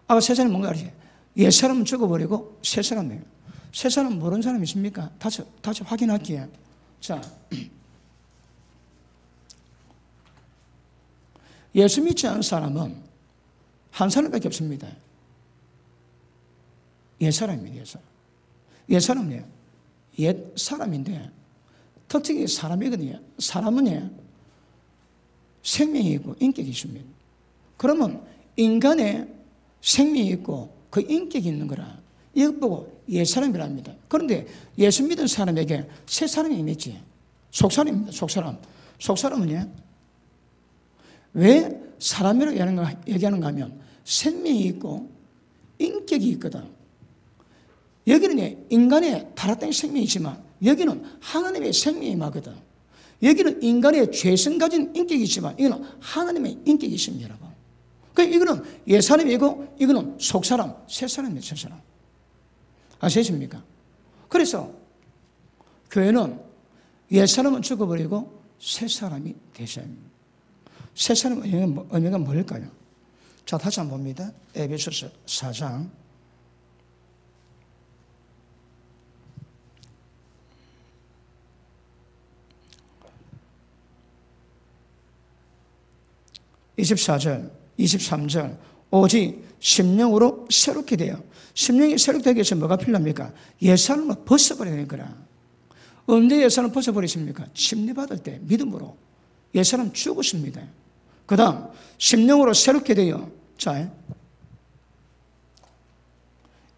아까 새 사람이 뭔가 알지? 옛 사람은 죽어버리고 새 사람이에요. 새 사람은 모르는 사람이 있습니까? 다시 확인할게요. 자, 예수 믿지 않은 사람은 한 사람밖에 없습니다. 옛 사람입니다. 옛 사람. 옛 사람이에요. 옛 사람인데 특징이 사람이거든요. 사람은 생명이 있고 인격이 있습니다. 그러면 인간의 생명이 있고 그 인격이 있는 거라. 이것 보고 옛 사람이랍니다. 그런데 예수 믿은 사람에게 새 사람이 있지. 속사람입니다. 속사람. 속사람은요, 왜 사람이라고 얘기하는가 하면 생명이 있고 인격이 있거든. 여기는 인간의 타락된 생명이 있지만 여기는 하나님의 생명이 임하거든. 여기는 인간의 죄성 가진 인격이 있지만 이거는 하나님의 인격이 있습니다, 여러분. 그러니까 이거는 옛 사람이고 이거는 속사람, 새 사람이에요, 새 사람. 아시겠습니까? 그래서 교회는 옛 사람은 죽어버리고 새 사람이 되셔야 합니다. 새 사람의 의미가 뭘까요? 자, 다시 한번 봅니다. 에베소서 4장 24절, 23절. 오직 심령으로 새롭게 돼요. 심령이 새롭게 되기 위해서 뭐가 필요합니까? 옛사람을 벗어버려야 되는 거라. 언제 옛사람을 벗어버리십니까? 침례받을 때 믿음으로 옛사람 죽었습니다. 그 다음 심령으로 새롭게 돼요. 자,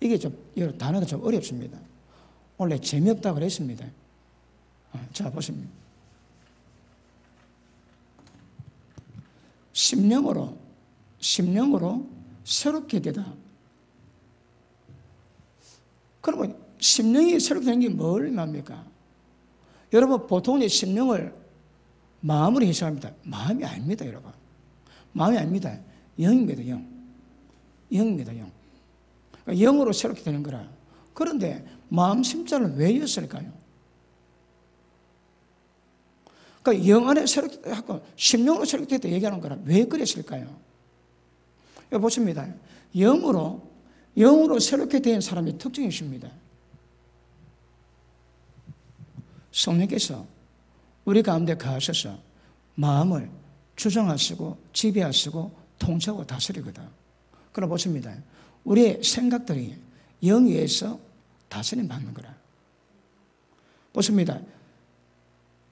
이게 좀 단어가 좀 어렵습니다. 원래 재미없다고 그랬습니다. 자, 보십니다. 심령으로 새롭게 되다. 그러면 심령이 새롭게 되는 게 뭘 의미합니까? 여러분, 보통 심령을 마음으로 해석합니다. 마음이 아닙니다, 여러분. 마음이 아닙니다. 영입니다, 영. 영입니다, 영. 그러니까 영으로 새롭게 되는 거라. 그런데 마음 심자를 왜 였을까요? 그러니까 영 안에 새롭게 하고 심령으로 새롭게 됐다 얘기하는 거라. 왜 그랬을까요? 여기 보십니다. 영으로 새롭게 된 사람의 특징이 있습니다. 성령께서 우리 가운데 가셔서 마음을 주장하시고 지배하시고 통치하고 다스리거든. 그럼 보십니다. 우리의 생각들이 영위에서 다스림 받는 거라. 보십니다.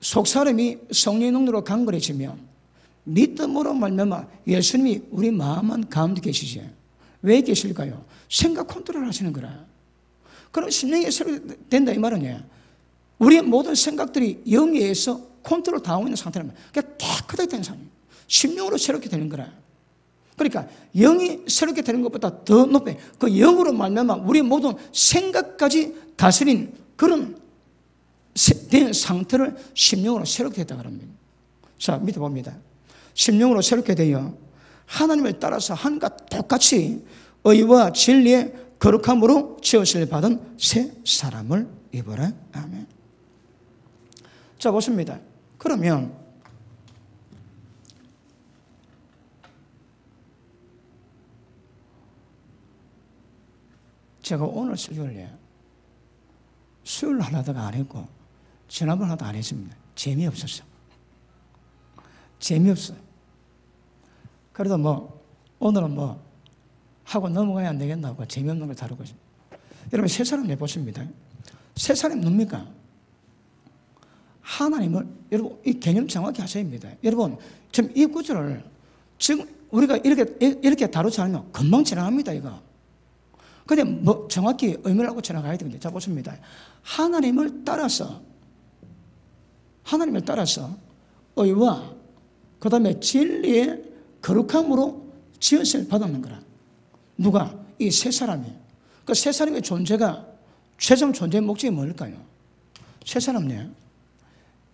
속사람이 성령의 능력으로 강건해지면 믿음으로 말미암아 예수님이 우리 마음 가운데 계시지. 왜 계실까요? 생각 컨트롤 하시는 거라. 그럼 심령이 새로 된다 이 말은 우리의 모든 생각들이 영위에서 컨트롤 당하고 있는 상태라면 그러니까 깨끗하게 된 사람이에요. 심령으로 새롭게 되는 거라. 그러니까 영이 새롭게 되는 것보다 더 높게 그 영으로 말미암아 우리의 모든 생각까지 다스린 그런 된 상태를 심령으로 새롭게 됐다 그럽니다. 자, 밑에 봅니다. 심령으로 새롭게 되어 하나님을 따라서 하나님과 똑같이 의와 진리의 거룩함으로 지으심을 받은 새 사람을 입어라. 아멘. 자, 보십니다. 그러면 제가 오늘 설교를 수요일 하다가 안 했고 지난번 하다가 안 했습니다. 재미없었어. 재미없어요. 그래도 오늘은 하고 넘어가야 안 되겠나고 재미없는 걸 다루고 있습니다. 여러분 세 사람 내보십니다. 세 사람이 뭡니까? 하나님을 여러분 이 개념 정확히 하셔야 합니다. 여러분 지금 이 구절을 지금 우리가 이렇게 다루지 않으면 금방 지나갑니다. 이거. 근데 정확히 의미를 하고 지나가야 되는데 자 보십니다. 하나님을 따라서 의와 그 다음에 진리의 거룩함으로 지으심을 받았는 거라. 누가? 이 세 사람이. 그 세 사람의 존재가 최종 존재의 목적이 뭘까요? 세 사람은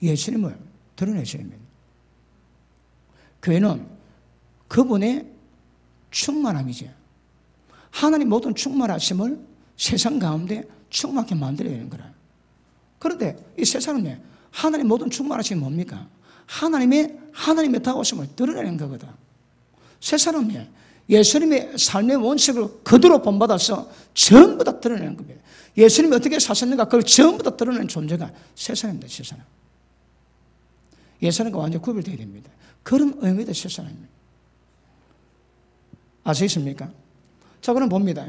예수님을 드러내셔야 합니다. 교회는 그분의 충만함이죠. 하나님 모든 충만하심을 세상 가운데 충만하게 만들어야 되는 거라. 그런데 이 세 사람은 하나님 모든 충만하심이 뭡니까? 하나님의 다오심을 드러내는 거거든. 세 사람이 예수님의 삶의 원칙을 그대로 본받아서 전부 다 드러내는 겁니다. 예수님이 어떻게 사셨는가 그걸 전부 다 드러내는 존재가 세 사람입니다. 세 사람. 예수님과 완전히 구별되어야 됩니다. 그런 의미도 세 사람입니다. 아시겠습니까? 자, 그럼 봅니다.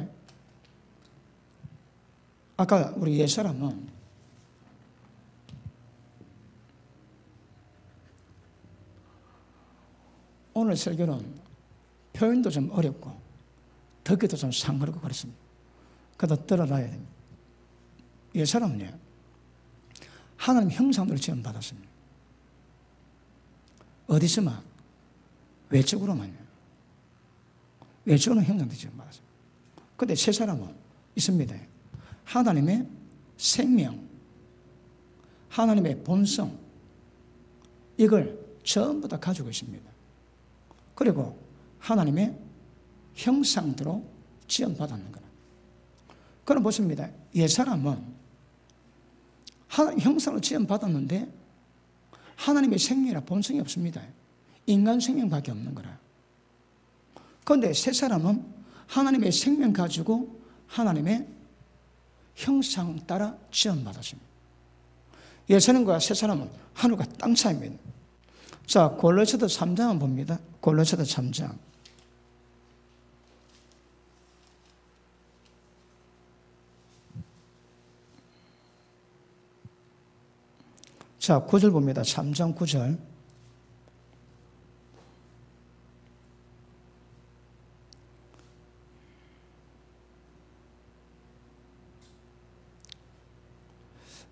아까 우리 옛사람은 오늘 설교는 표현도 좀 어렵고 듣기도 좀 상그럽고 그렇습니다. 그래도 들어놔야 됩니다. 옛사람은요 하나님 형상으로 지음받았습니다. 어디서만? 외적으로만요. 외적으로는 형상으로 지음받았습니다. 그런데 세 사람은 있습니다. 하나님의 생명, 하나님의 본성 이걸 전부 다 가지고 있습니다. 그리고 하나님의 형상대로 지음받았는 거라. 그럼 보십니다. 옛사람은 하나님 형상으로 지음받았는데 하나님의 생명이나 본성이 없습니다. 인간 생명밖에 없는 거라. 그런데 새 사람은 하나님의 생명 가지고 하나님의 형상 따라 지음받았습니다. 옛사람과 새 사람은 하늘과 땅 차이입니다. 자, 골로새서 3장을 봅니다. 골로새서 3장. 자, 9절 봅니다. 3장 9절.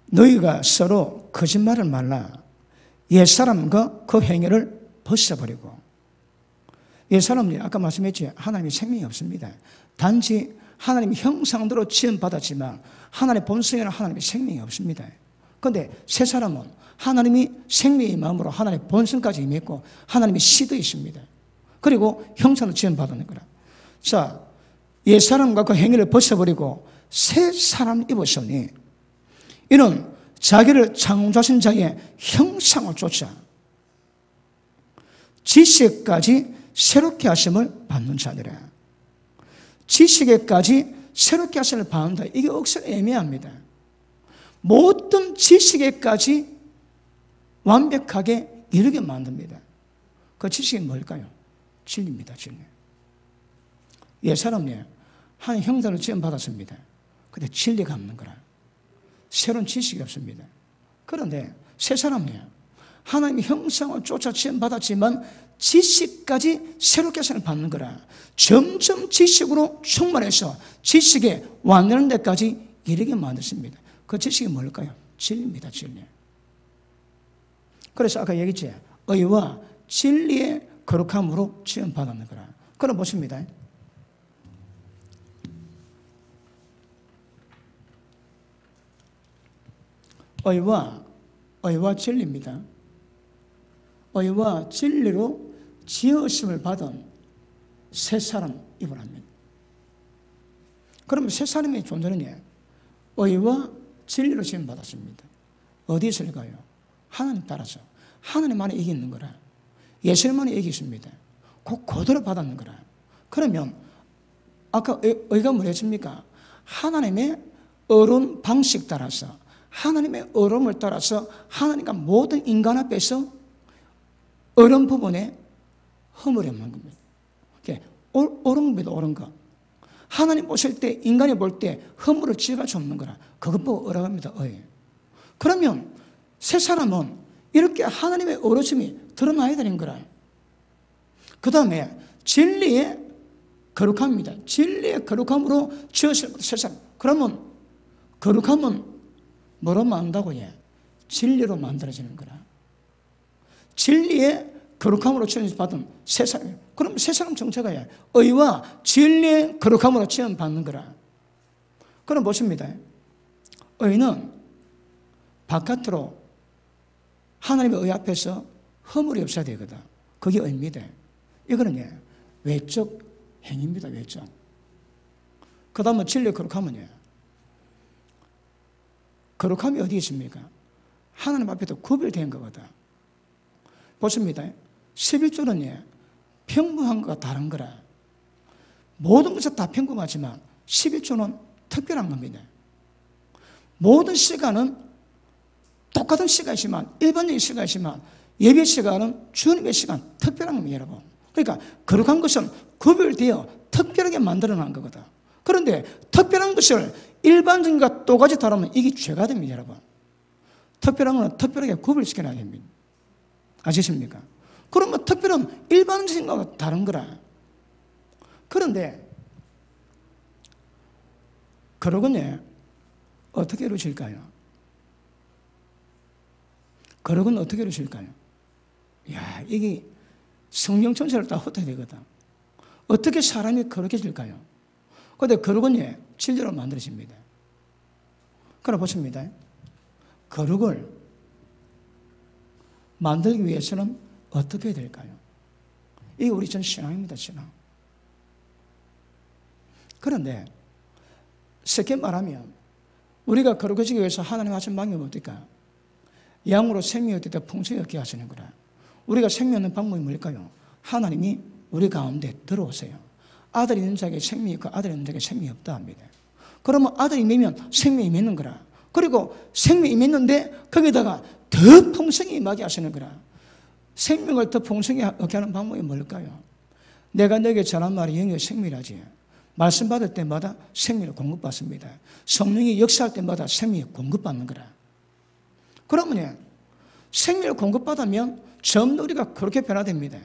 너희가 서로 거짓말을 말라. 옛사람과 그 행위를 벗어버리고. 옛사람이 아까 말씀했지 하나님의 생명이 없습니다. 단지 하나님의 형상대로 지음받았지만 하나님의 본성에는 하나님의 생명이 없습니다. 그런데 새 사람은 하나님이 생명의 마음으로 하나님의 본성까지 임했고 하나님의 씨도 있습니다. 그리고 형상으로 지음받는 거라. 자, 옛사람과 그 행위를 벗어버리고 새 사람 입었으니 이는 자기를 창조하신 자의 형상을 쫓아 지식까지 새롭게 하심을 받는 자들이라. 지식에까지 새롭게 하심을 받는다. 이게 억수로 애매합니다. 모든 지식에까지 완벽하게 이르게 만듭니다. 그 지식이 뭘까요? 진리입니다. 진리. 옛사람이 한 형상을 지음받았습니다. 근데 진리가 없는 거라. 새로운 지식이 없습니다. 그런데 새 사람이에요. 하나님의 형상을 쫓아 지음받았지만 지식까지 새롭게 하심을 받는 거라. 점점 지식으로 충만해서 지식에 완전한 데까지 이르게 만드십니다. 그 지식이 뭘까요? 진리입니다. 진리. 그래서 아까 얘기했지. 의와 진리의 거룩함으로 지음받았는 거라. 그럼 보십니다. 의와 진리입니다. 의와 진리로 지으심을 받은 새 사람 입으랍니다. 그러면 새 사람의 존재는 의와 진리로 지음받았습니다. 어디에 있을까요? 하나님 따라서. 하나님 안에 이기 있는 거라. 예수님 안에 이기 있습니다. 그대로 받았는 거라. 그러면 아까 의가 뭐랬습니까? 하나님의 어른 방식 따라서, 하나님의 어름을 따라서 하나님과 모든 인간 앞에서 어른 부분에 허물이 없는 겁니다. 옳은 겁니다. 옳은 거. 하나님 보실 때, 인간이 볼 때 허물을 지어갈 수 없는 거라. 그것 보고 어라갑니다. 그러면 새 사람은 이렇게 하나님의 어르심이 드러나야 되는 거라. 그 다음에 진리의 거룩함입니다. 진리의 거룩함으로 지었을 새 사람. 그러면 거룩함은 뭐로 만든다고 해? 진리로 만들어지는 거라. 진리의 거룩함으로 지음받은 새 사람. 그럼 새 사람 정체가 의와 진리의 거룩함으로 지음받는 거라. 그럼 보십니다. 의는 바깥으로 하나님의 의 앞에서 허물이 없어야 되거든. 그게 의입니다. 이거는 외적 행위입니다. 외적. 그 다음은 진리의 거룩함은 거룩함이 어디 있습니까? 하나님 앞에도 구별된 거거든. 보십니다. 11조는 평범한 것과 다른 거라. 모든 것은 다 평범하지만 11조는 특별한 겁니다. 모든 시간은 똑같은 시간이지만, 일반적인 시간이지만 예배 시간은 주님의 시간, 특별한 겁니다. 여러분. 그러니까 거룩한 것은 구별되어 특별하게 만들어낸 거거든. 그런데 특별한 것을 일반적인 것과 똑같이 다르면 이게 죄가 됩니다. 여러분. 특별한 것은 특별하게 구별시켜놔야 됩니다. 아시십니까? 그러면 특별한 일반적인 것과 다른 거라. 그런데 거룩은 어떻게 이루어질까요? 거룩은 어떻게 이루어질까요? 이게 성경 전체를 다 흩어야 되거든. 어떻게 사람이 거룩해질까요? 그런데 거룩은 진리로 만들어집니다. 그럼 보십니다. 거룩을 만들기 위해서는 어떻게 해야 될까요? 이게 우리 전 신앙입니다. 신앙. 그런데 쉽게 말하면 우리가 거룩해지기 위해서 하나님 하신 방법이 뭡니까? 양으로 생명이 얻게 풍성히 얻게 하시는 거라. 우리가 생명 얻는 방법이 뭘까요? 하나님이 우리 가운데 들어오세요. 아들이 있는 자에게 생명이 있고 아들이 있는 자에게 생명이 없다 합니다. 그러면 아들이 임하면 생명이 임하는 거라. 그리고 생명이 임했는데 거기다가 더 풍성히 임하게 하시는 거라. 생명을 더 풍성히 얻게 하는 방법이 뭘까요? 내가 너에게 전한 말이 영의 생명이라지. 말씀 받을 때마다 생명을 공급받습니다. 성령이 역사할 때마다 생명이 공급받는 거라. 그러면 생명을 공급받으면 점점 우리가 그렇게 변화됩니다.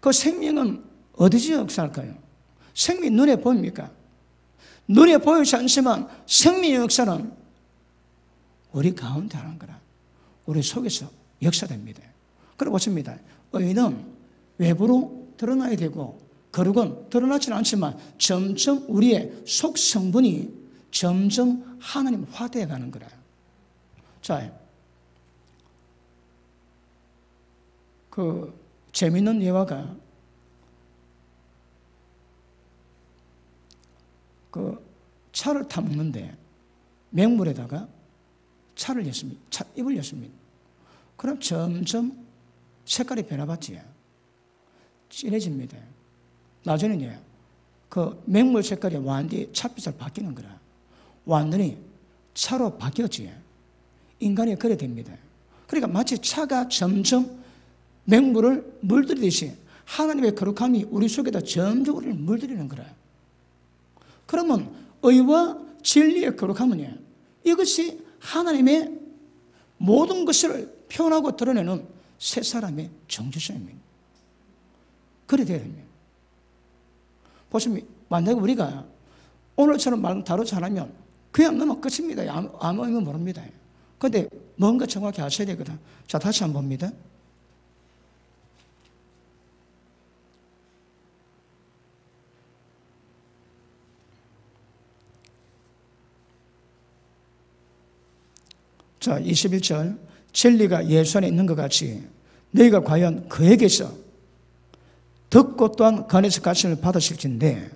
그 생명은 어디서 역사할까요? 생명이 눈에 보입니까? 눈에 보이지 않지만 생명의 역사는 우리 가운데 하는 거라. 우리 속에서 역사됩니다. 그럼 보십니다. 의는 외부로 드러나야 되고 거룩은 드러나지는 않지만 점점 우리의 속 성분이 점점 하나님 화되어 가는 거라. 자, 재미있는 예화가 그 차를 타먹는데 맹물에다가 차를 였습니다. 잎을 였습니다. 그럼 점점 색깔이 변화받지. 진해집니다. 나중에는 그 맹물 색깔이 완전히 차빛으로 바뀌는 거라. 완전히 차로 바뀌었지. 인간이 그래 됩니다. 그러니까 마치 차가 점점 맹물을 물들이듯이 하나님의 거룩함이 우리 속에다 점점 우리를 물들이는 거라. 그러면 의와 진리의 거룩함은 이것이 하나님의 모든 것을 표현하고 드러내는 새 사람의 정체성입니다. 그래 돼야 됩니다. 보시면 만약에 우리가 오늘처럼 말 다루지 않으면 그냥 넘어 끝입니다. 아무 의미 모릅니다. 그런데 뭔가 정확히 아셔야 되거든. 자, 다시 한번 봅니다. 자, 21절. 진리가 예수 안에 있는 것 같이 너희가 과연 그에게서 듣고 또한 그 안에서 가르침을 받으실진데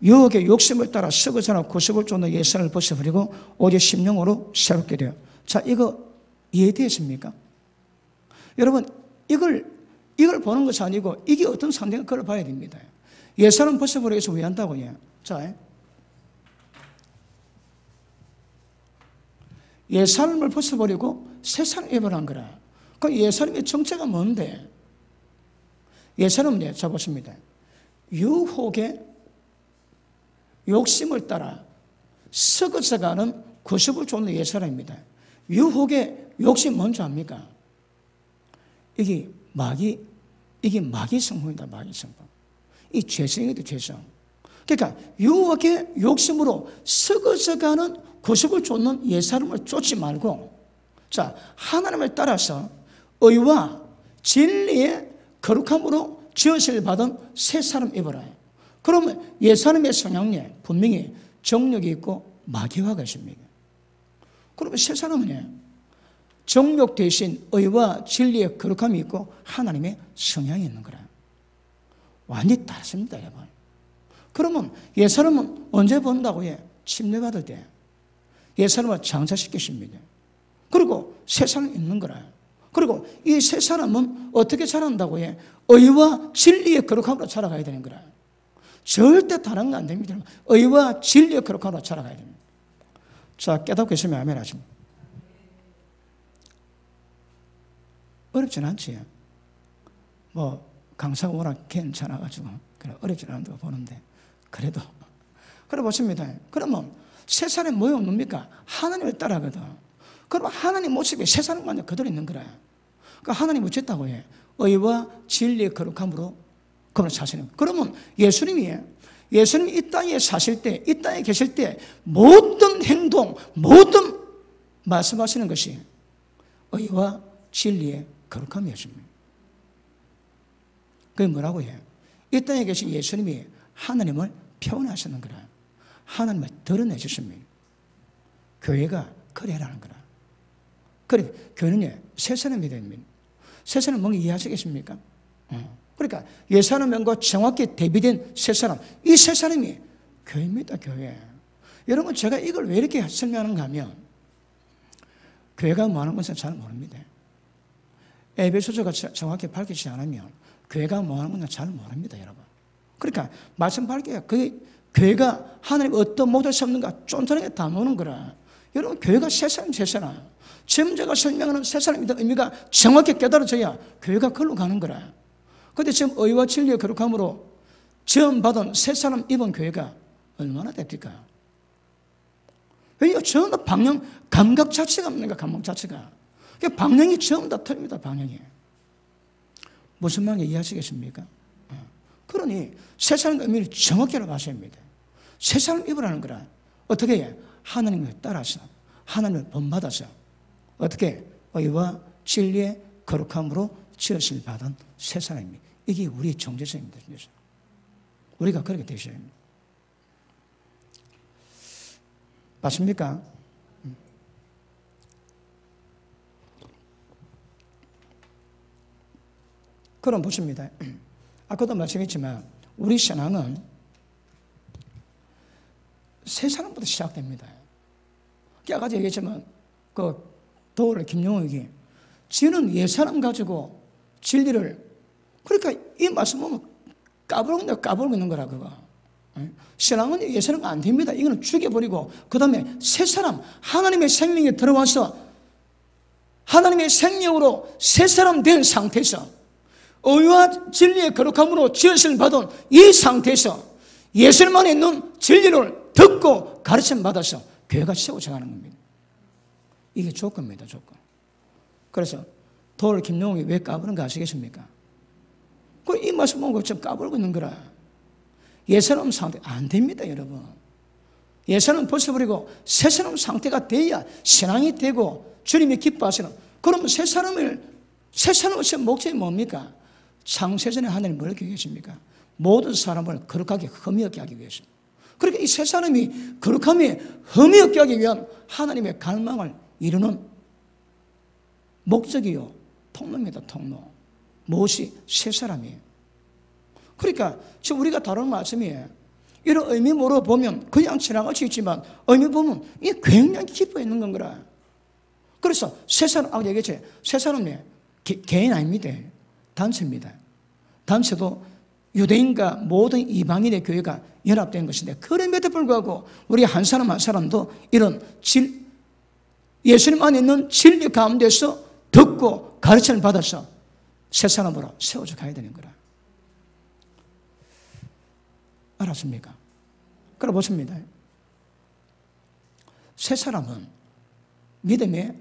유혹의 욕심을 따라 썩어서나 구습을 쫓는 예산을 벗어버리고 오직 심령으로 새롭게 돼요. 자, 이거 이해되십니까? 여러분, 이걸 보는 것이 아니고 이게 어떤 상태인가 그걸 봐야 됩니다. 예산은 벗어버리기 위해서 왜 한다고요? 자, 예산을 벗어버리고 새 사람을 입으란 거라. 그 예산의 정체가 뭔데? 예산은 자 보십니다. 유혹의 욕심을 따라 썩어져가는 구습을 쫓는 옛사람입니다. 유혹의 욕심 뭔지 압니까? 이게 마귀 성품이다. 마귀 성품. 이 죄성이다. 죄성. 그러니까 유혹의 욕심으로 썩어져가는 구습을 쫓는 옛사람을 쫓지 말고, 자, 하나님을 따라서 의와 진리의 거룩함으로 지으심을 받은 새 사람 입어라. 그러면 옛사람의 성향에 분명히 정욕이 있고 마귀화가 있습니다. 그러면 새 사람은 정욕 대신 의와 진리의 거룩함이 있고 하나님의 성향이 있는 거라. 완전히 다릅니다, 여러분. 그러면 옛사람은 언제 본다고 해? 침례받을 때. 옛사람을 장사시키십니다. 그리고 새 사람이 있는 거라. 그리고 이 새 사람은 어떻게 자란다고 해? 의와 진리의 거룩함으로 자라가야 되는 거라. 절대 다른 거 안 됩니다. 의와 진리의 거룩함으로 자라가야 됩니다. 자, 깨닫고 있으면 아멘 하십니다. 어렵진 않지. 뭐 강사가 워낙 괜찮아가지고 어렵진 않다고 보는데 그래도 그래 보십니다. 그러면 새 사람이 뭐에 없습니까? 하나님을 따라가거든. 그럼 하나님 모습이 새 사람만 그대로 있는 거라. 그러니까 하나님 어쨌다고 해? 의와 진리의 거룩함으로 그분을 사시는. 그러면 예수님이 이 땅에 사실 때, 이 땅에 계실 때 모든 행동, 모든 말씀하시는 것이 의와 진리의 거룩함이었습니다. 그게 뭐라고 해요? 이 땅에 계신 예수님이 하나님을 표현하시는 거라. 하나님을 드러내주십니다. 교회가 그래라는 거라. 그래, 교회는 새 사람이 됩니다. 새 사람 뭔가 이해하시겠습니까? 그러니까 옛사람과 정확히 대비된 새 사람, 이 새 사람이 교회입니다. 교회. 여러분, 제가 이걸 왜 이렇게 설명하는가 하면 교회가 뭐하는 것은 잘 모릅니다. 에베소서가 정확히 밝히지 않으면 교회가 뭐하는 것은 잘 모릅니다. 여러분. 그러니까 말씀 밝혀야 그 교회가 하나님 어떤 모델을 삼는가 쫀쫀하게 다 노는 거라. 여러분, 교회가 새 사람, 새 사람. 지금 제가 설명하는 새 사람이라는 의미가 정확히 깨달아져야 교회가 그걸로 가는 거라. 그런데 지금 의와 진리의 거룩함으로 지음받은 새 사람 입은 교회가 얼마나 됩니까? 왜냐? 전부 다 방향, 감각 자체가 없는가, 감각 자체가. 방향이 전부 다 틀립니다, 방향이. 무슨 말인지 이해하시겠습니까? 그러니 새 사람의 의미를 정확히 알아봐셔야 합니다. 새 사람 입으라는 거라. 어떻게 해? 하나님을 따라서, 하나님을 본받아서 어떻게? 의와 진리의 거룩함으로 지으심을 받은 새 사람입니다. 이게 우리의 정체성입니다. 우리가 그렇게 되셔야 합니다. 맞습니까? 그럼 보십니다. 아까도 말씀했지만 우리 신앙은 새 사람부터 시작됩니다. 아까 얘기했지만 그 도울 김용욱이 지는 옛 사람 가지고 진리를, 그러니까 이 말씀 보면 까불고 있는 거라 그거. 신앙은 옛 사람 안 됩니다. 이거는 죽여버리고 그 다음에 새 사람, 하나님의 생명이 들어와서 하나님의 생명으로 새 사람 된 상태에서 의와 진리의 거룩함으로 지으심을 받은 이 상태에서 예수님 안에 있는 진리를 듣고 가르침 받아서 교회가 세워져 가는 겁니다. 이게 조건입니다, 조건. 그래서 돌 김용욱이 왜 까부는가 아시겠습니까? 이 말씀 보고 좀 까불고 있는 거라. 예사람 상태 안 됩니다, 여러분. 예사람 벗어버리고 새 사람 상태가 돼야 신앙이 되고 주님이 기뻐하시는. 그러면 새 사람의 목적이 뭡니까? 창세전에 하나님 뭘 계십니까? 모든 사람을 거룩하게 흠이 없게 하기 위해서입니다. 그러니까 이 새 사람이 거룩함에 흠이 없게 하기 위한 하나님의 갈망을 이루는 목적이요, 통로입니다, 통로. 무엇이? 새 사람이에요. 그러니까 지금 우리가 다루는 말씀이 이런 의미 모르고 보면 그냥 지나갈 수 있지만 의미 보면 이게 굉장히 깊어 있는 건 거라. 그래서 새 사람, 아까 얘기했지, 새 사람이 개인 아닙니다. 단체입니다. 단체도 유대인과 모든 이방인의 교회가 연합된 것인데, 그럼에도 불구하고 우리 한 사람 한 사람도 이런 예수님 안에 있는 진리 가운데서 듣고 가르침을 받아서 새 사람으로 세워져 가야 되는 거라. 알았습니까? 그럼 보십니다. 새 사람은 믿음의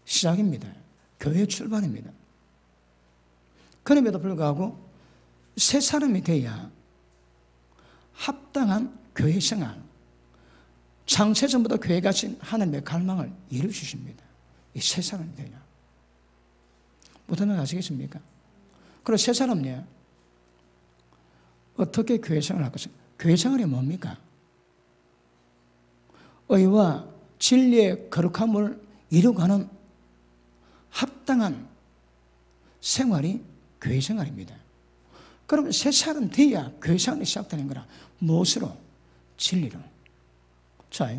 시작입니다. 교회의 출발입니다. 그럼에도 불구하고 새 사람이 돼야 합당한 교회 생활, 창세전부터 교회가 가진 하나님의 갈망을 이루어 주십니다. 이 새 사람이 돼야. 무슨 말 아시겠습니까? 그리고 새 사람이 어떻게 교회 생활을 할 것인가? 교회 생활이 뭡니까? 의와 진리의 거룩함을 이루어가는 합당한 생활이 교회 생활입니다. 그럼 새 사람 돼야 교회 생활이 시작되는 거라. 무엇으로? 진리로. 자,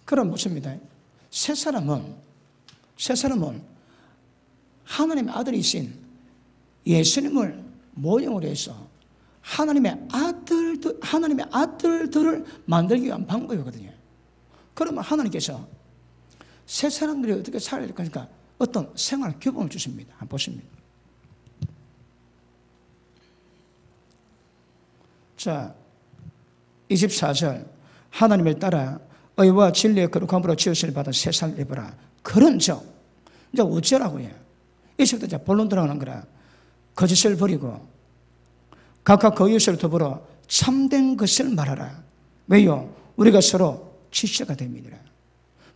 그럼 묻습니다. 새 사람은 하나님의 아들이신 예수님을 모형으로 해서 하나님의 아들들을 만들기 위한 방법이거든요. 그러면 하나님께서 새 사람들이 어떻게 살아야 될 거니까 어떤 생활 규범을 주십니다. 한번 보십니다. 자, 24절. 하나님을 따라 의와 진리의 거룩함으로 지으심을 받은 새 사람을 입어라. 그런즉 이제 어쩌라고 해요? 이제부터 이제 본론 들어가는 거라. 거짓을 버리고 각각 그 이웃을 더불어 참된 것을 말하라. 왜요? 우리가 서로 지체가 됩니다.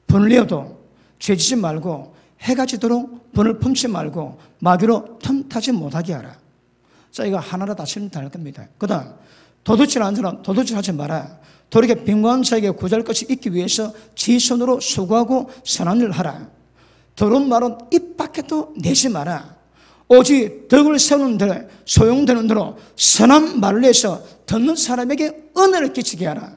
분리해도 죄지지 말고 해가 지도록 분을 품지 말고 마귀로 틈타지 못하게 하라. 자, 이거 하나로 다 설명할 겁니다. 그 다음, 도둑질 하는 사람 도둑질 하지 마라. 도리게 빈곤한 자에게 구할 것이 있기 위해서 지 손으로 수고하고 선한 일을 하라. 더러운 말은 입 밖에도 내지 마라. 오직 덕을 세우는 데 소용되는 대로 선한 말을 해서 듣는 사람에게 은혜를 끼치게 하라.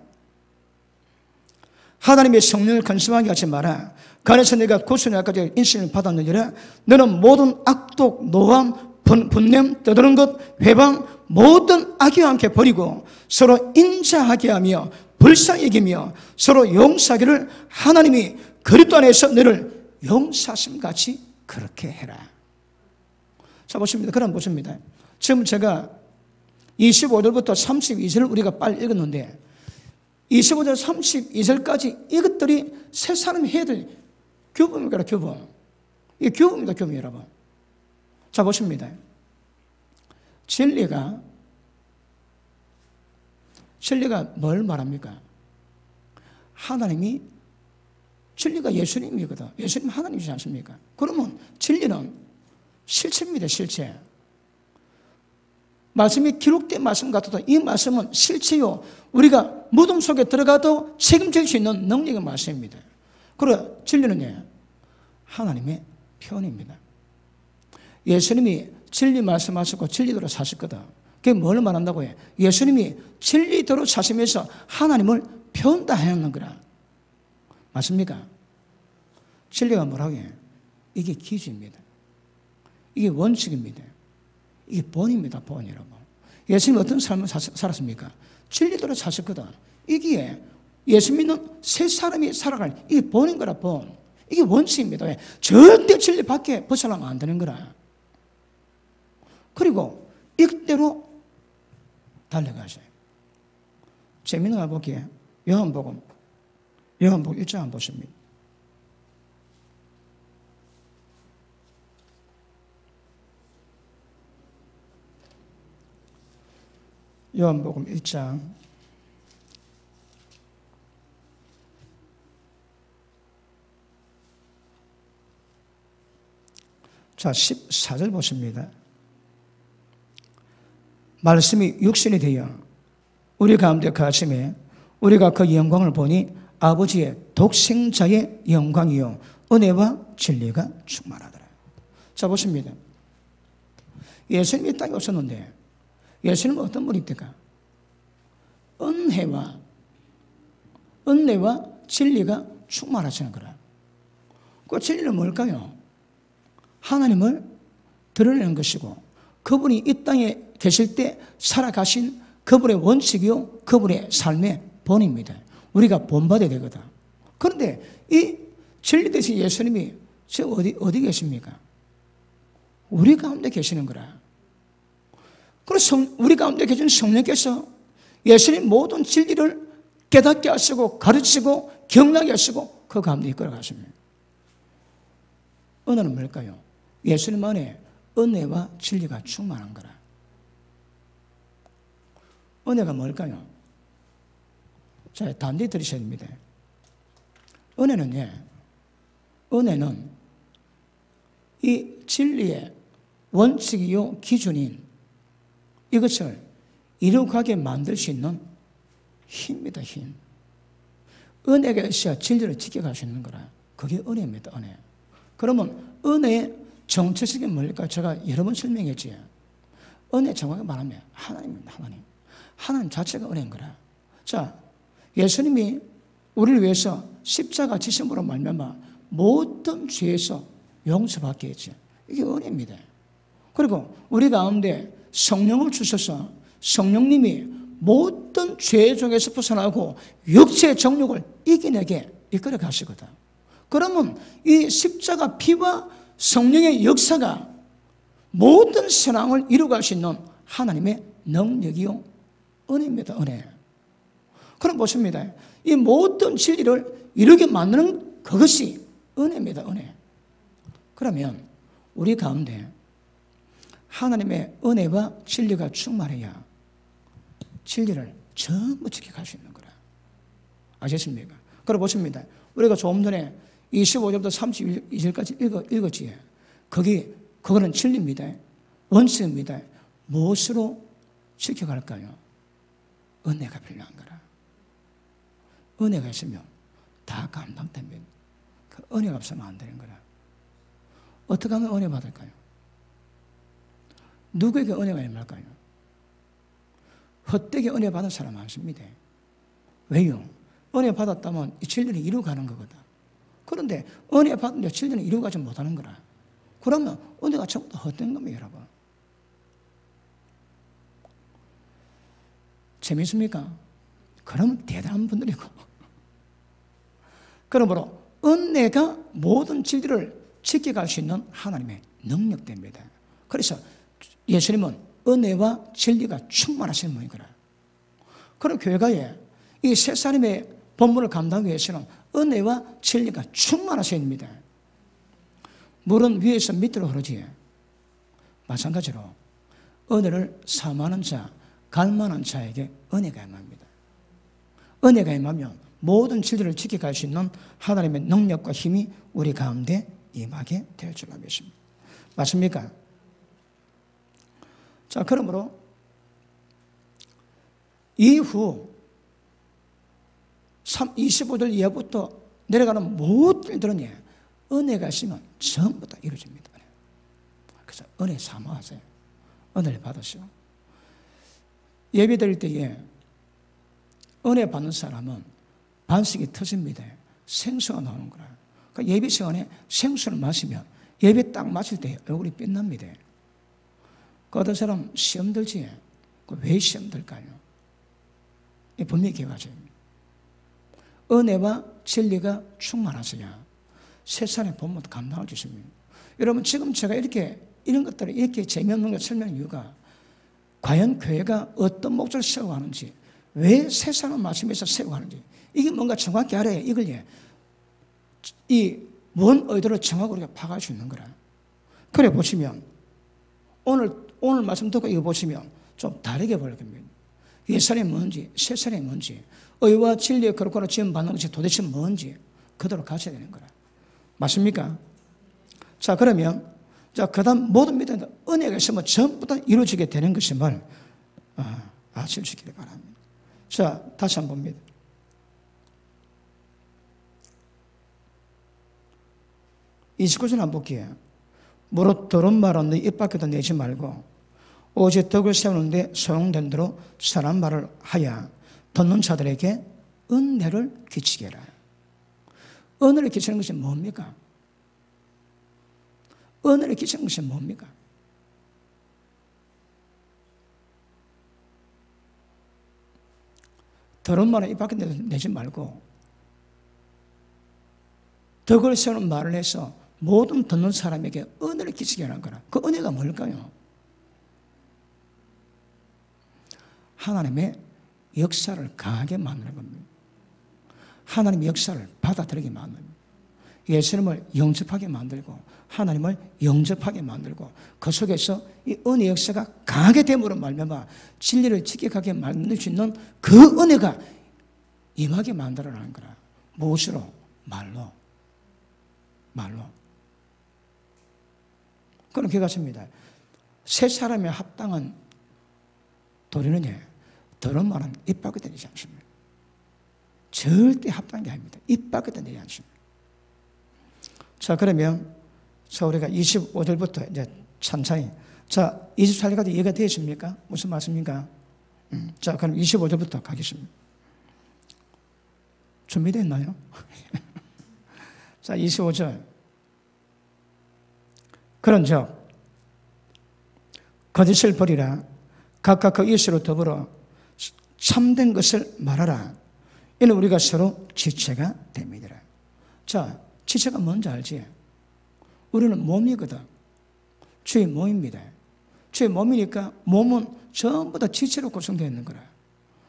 하나님의 성령을 근심하게 하지 마라. 그 안에서 네가 구원날까지 인신을 받았느니라. 너는 모든 악독, 노함, 분냄, 떠드는 것, 회방, 모든 악의와 함께 버리고 서로 인자하게 하며 불쌍히 여기며 서로 용서하기를 하나님이 그리스도 안에서 너를 용서하심같이 그렇게 해라. 자, 보십니다. 그럼 보십니다. 지금 제가 25절부터 32절을 우리가 빨리 읽었는데 25절 32절까지 이것들이 새 사람이 해야 될 규범입니다. 규범. 이게 규범입니다. 규범 여러분. 자, 보십니다. 진리가 뭘 말합니까? 진리가 예수님이거든. 예수님 하나님이지 않습니까? 그러면 진리는 실체입니다. 실체. 말씀이 기록된 말씀 같아도 이 말씀은 실체요. 우리가 무덤 속에 들어가도 책임질 수 있는 능력의 말씀입니다. 그리고 진리는요, 하나님의 표현입니다. 예수님이 진리 말씀하셨고 진리대로 사셨거든. 그게 뭘 말한다고 해? 예수님이 진리대로 사시면서 하나님을 배운다 하는 거라. 맞습니까? 진리가 뭐라고 해? 이게 기준입니다. 이게 원칙입니다. 이게 본입니다. 본, 여러분. 예수님이 어떤 삶을 살았습니까? 진리대로 사셨거든. 이게 예수 믿는 새 사람이 살아갈 이게 본인 거라, 본. 이게 원칙입니다. 왜? 절대 진리 밖에 벗어나면 안 되는 거라. 그리고 이대로 달려가셔요. 재미있는 거 볼게요. 요한복음 1장 한번 보십니다. 요한복음 1장 자 14절 보십니다. 말씀이 육신이 되어 우리 가운데 거하심에 우리가 그 영광을 보니 아버지의 독생자의 영광이요 은혜와 진리가 충만하더라. 자 보십니다. 예수님이 땅에 오셨는데 예수님은 어떤 분입니까? 은혜와 진리가 충만하시는 거라. 그 진리는 뭘까요? 하나님을 드러내는 것이고 그분이 이 땅에 계실 때 살아가신 그분의 원칙이요 그분의 삶의 본입니다. 우리가 본받아야 되거든. 그런데 이 진리 대신 예수님이 지금 어디 계십니까? 우리 가운데 계시는 거라. 그래서 우리 가운데 계신 성령께서 예수님 모든 진리를 깨닫게 하시고 가르치고 경락게 하시고 그 가운데 이끌어 가십니다. 은혜는 뭘까요? 예수님 안에 은혜와 진리가 충만한 거라. 은혜가 뭘까요? 자, 단디 들으셔야 됩니다. 은혜는 이 진리의 원칙이요 기준인 이것을 이루어가게 만들 수 있는 힘입니다. 힘. 은혜가 있어야 진리를 지켜갈 수 있는 거라. 그게 은혜입니다. 은혜. 그러면 은혜의 정체성이 뭘까? 제가 여러 번 설명했지. 은혜 정확하게 말하면 하나님입니다. 하나님 자체가 은혜인 거라. 자, 예수님이 우리를 위해서 십자가 지심으로 말미암아 모든 죄에서 용서받게 했지. 이게 은혜입니다. 그리고 우리 가운데 성령을 주셔서 성령님이 모든 죄 중에서 벗어나고 육체의 정욕을 이겨내게 이끌어 가시거든. 그러면 이 십자가 피와 성령의 역사가 모든 선앙을 이루어갈 수 있는 하나님의 능력이요 은혜입니다. 은혜. 그럼 보십니다. 이 모든 진리를 이루게 만드는 그것이 은혜입니다. 은혜. 그러면 우리 가운데 하나님의 은혜와 진리가 충만해야 진리를 전부 지켜갈 수 있는 거라. 아셨습니까? 그럼 보십니다. 우리가 조금 전에 25절부터 32절까지 읽었지. 그거는 진리입니다. 원칙입니다. 무엇으로 지켜갈까요? 은혜가 필요한 거라. 은혜가 있으면 다 감당됩니다. 그 은혜가 없으면 안 되는 거라. 어떻게 하면 은혜 받을까요? 누구에게 은혜가 임할까요? 헛되게 은혜 받은 사람 많습니다. 왜요? 은혜 받았다면 이 진리를 이루어가는 거거든. 그런데 은혜 받는데 진리는 이루어가지 못하는 거라. 그러면 은혜가 전부 다 헛된 겁니다, 여러분. 재밌습니까? 그럼 대단한 분들이고. 그러므로 은혜가 모든 진리를 지켜갈 수 있는 하나님의 능력됩니다. 그래서 예수님은 은혜와 진리가 충만하신 분이구나. 그럼 교회가에 이 세 사람의 본분을 감당하기 위해서는 은혜와 진리가 충만하셔야 됩니다. 물은 위에서 밑으로 흐르지. 마찬가지로 은혜를 사모하는 자, 갈망하는 자에게 은혜가 임합니다. 은혜가 임하면 모든 진리를 지켜갈 수 있는 하나님의 능력과 힘이 우리 가운데 임하게 될 줄로 믿습니다. 맞습니까? 자, 그러므로 이후 25절 이하부터 내려가는 모든 일들은 은혜가 있으면 전부 다 이루어집니다. 그래서 은혜 사모하세요. 은혜를 받으시고 예배 드릴 때에 은혜 받는 사람은 반석이 터집니다. 생수가 나오는 거라. 그러니까 예배 시간에 생수를 마시면 예배 딱 마실 때 얼굴이 빛납니다. 그 어떤 사람 시험 들지? 왜 시험 들까요? 분명히 기억하셔야 은혜와 진리가 충만하셔야 세상의 본문도 감당할 수 있습니다. 여러분 지금 제가 이런 것들을 이렇게 재미없는 걸 설명한 이유가 과연 교회가 어떤 목적을 세우고 하는지, 왜 세상을 말씀에서 세우고 하는지, 이게 뭔가 정확히 알아야 이걸 이 뭔 의도를 정확하게 우리가 파악할 수 있는 거라. 그래 보시면 오늘 말씀 듣고 이거 보시면 좀 다르게 볼 겁니다. 옛사람이 뭔지 새사람이 뭔지 의와 진리의 거룩으로 지음받는 것이 도대체 뭔지 그대로 가셔야 되는 거라. 맞습니까? 자 그러면 그 다음 모든 믿음은 은혜가 있으면 전부 다 이루어지게 되는 것임을 아실 수 있기를 바랍니다. 자 다시 한번 봅니다. 29절 한번 볼게요. 무릇 더러운 말은 네 입 밖에도 내지 말고 오직 덕을 세우는데 소용된 대로 선한 말을 하여 듣는 자들에게 은혜를 끼치게 해라. 은혜를 끼치는 것이 뭡니까? 은혜를 끼치는 것이 뭡니까? 더러운 말은 입 밖에 내지 말고 덕을 세우는 말을 해서 모든 듣는 사람에게 은혜를 끼치게 하는 거라. 그 은혜가 뭘까요? 하나님의 역사를 강하게 만드는 겁니다. 하나님의 역사를 받아들이게 만듭니다. 예수님을 영접하게 만들고 하나님을 영접하게 만들고 그 속에서 이 은혜 역사가 강하게 됨으로 말미암아 진리를 지켜가게 만들 수 있는 그 은혜가 임하게 만들어라는 거라. 무엇으로? 말로. 그럼 기억하십니다. 세 사람의 합당한 도리는 더러운 말은 입 밖에 내지 않습니다. 절대 합당한 게 아닙니다. 입 밖에 내지 않습니다. 자 그러면 우리가 25절부터 이제 찬찬히 24절까지 이해가 되십니까? 무슨 말씀입니까? 자 그럼 25절부터 가겠습니다. 준비됐나요? 자 25절 그런즉 거짓을 버리라. 각각 그 이웃으로 더불어 참된 것을 말하라. 이는 우리가 서로 지체가 됩니다. 자, 지체가 뭔지 알지? 우리는 몸이거든. 주의 몸입니다. 주의 몸이니까 몸은 전부 다 지체로 구성되어 있는 거라.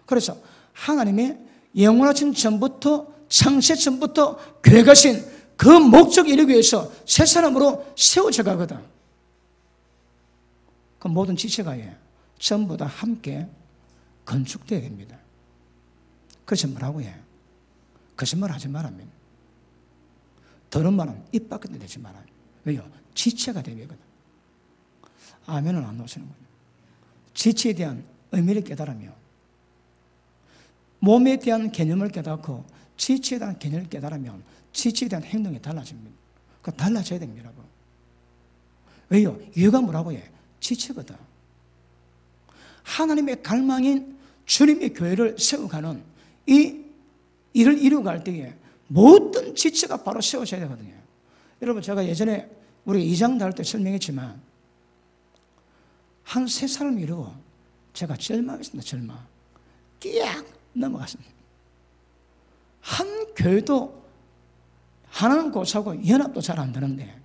그래서 하나님의 영원하신 전부터 창세 전부터 계획하신 그 목적을 이루기 위해서 새 사람으로 세워져 가거든. 그 모든 지체가 전부 다 함께 건축되어야 됩니다. 그래서 뭐라고 해? 거짓말 하지 말랍니다. 더러운 말은 입 밖에 내지 말아요. 왜요? 지체가 되거든. 아멘은 안 놓으시는 거예요. 지체에 대한 의미를 깨달으며 몸에 대한 개념을 깨닫고 지체에 대한 개념을 깨달으면 지체에 대한 행동이 달라집니다. 그러니까 달라져야 됩니다, 여러분. 왜요? 이유가 뭐라고 해? 지체거든. 하나님의 갈망인 주님의 교회를 세워가는 이 일을 이루어갈 때에 모든 지체가 바로 세워져야 되거든요. 여러분 제가 예전에 우리 2장 다룰 때 설명했지만 한 3사람을 이루고 제가 절망했습니다. 절망. 끼악 넘어갔습니다. 한 교회도 하나는 고사고 연합도 잘 안 되는데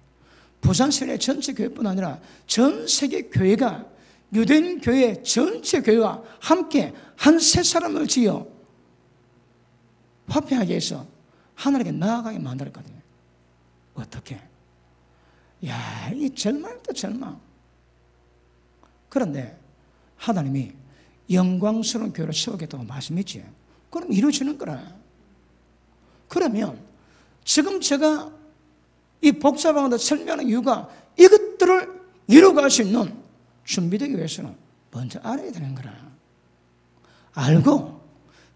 부산시내 전체 교회뿐 아니라 전 세계 교회가 유대인 교회 전체 교회와 함께 한 3사람을 지어 화평하게 해서 하나님께 나아가게 만들었거든요. 어떻게? 야, 이 절망이다 절망. 그런데 하나님이 영광스러운 교회를 세우겠다고 말씀했지. 그럼 이루어지는 거라. 그러면 지금 제가 이 복잡한 것을 설명하는 이유가 이것들을 이루어갈 수 있는 준비되기 위해서는 먼저 알아야 되는 거라. 알고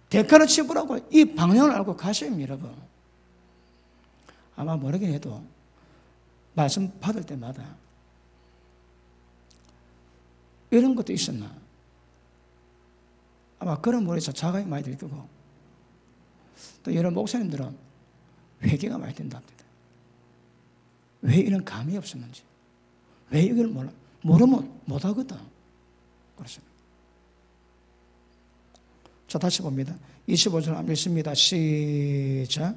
대가를 치부라고 이 방향을 알고 가셔야 합니다, 여러분. 아마 모르긴 해도 말씀 받을 때마다 이런 것도 있었나? 아마 그런 물에서 자각이 많이 들 거고, 또 여러 목사님들은 회개가 많이 된답니다. 왜 이런 감이 없었는지, 왜 이걸 모르면 못하거든. 그렇습니다. 자, 다시 봅니다. 25절 한번 읽습니다. 시작.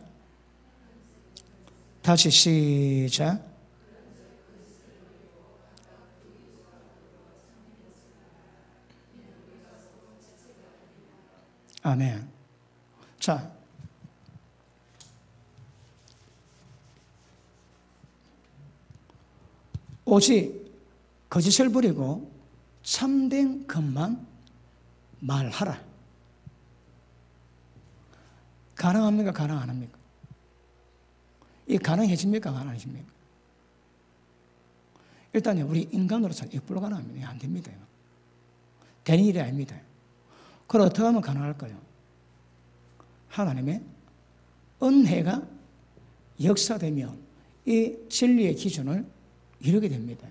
다시 시작. 아멘. 자, 오직 거짓을 버리고 참된 것만 말하라. 가능합니까? 가능 안 합니까? 이 가능해집니까? 가능해집니까? 일단 우리 인간으로서는 이거 불가능합니다. 안 됩니다. 되는 일이 아닙니다. 그럼 어떻게 하면 가능할까요? 하나님의 은혜가 역사되면 이 진리의 기준을 이루게 됩니다.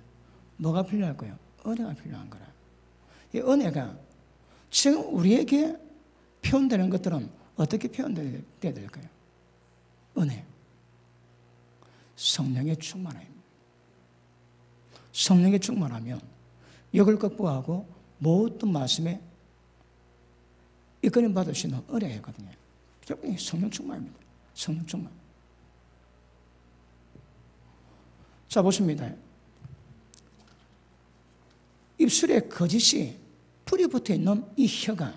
뭐가 필요할까요? 은혜가 필요한 거라. 이 은혜가 지금 우리에게 표현되는 것들은 어떻게 표현되어야 될까요? 은혜. 성령의 충만함입니다. 성령의 충만하면 역을 극복하고 모든 말씀에 이끌림 받을 수 있는 은혜거든요. 결국 성령 충만입니다. 성령 충만. 자, 보십니다. 입술에 거짓이 풀이 붙어 있는 이 혀가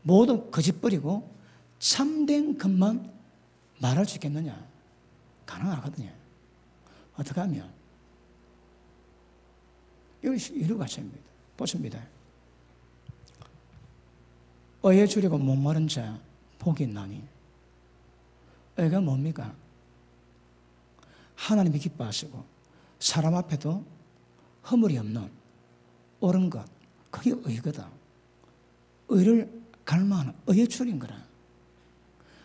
모든 거짓 버리고 참된 것만 말할 수 있겠느냐? 가능하거든요. 어떻게 하면? 이것이 이루가 됩니다. 보십니다. 의에 줄이고 목마른 자 복이 있나니. 의가 뭡니까? 하나님이 기뻐하시고 사람 앞에도 허물이 없는 옳은 것, 그게 의거든. 의를 갈망하는 의에 줄인 거라.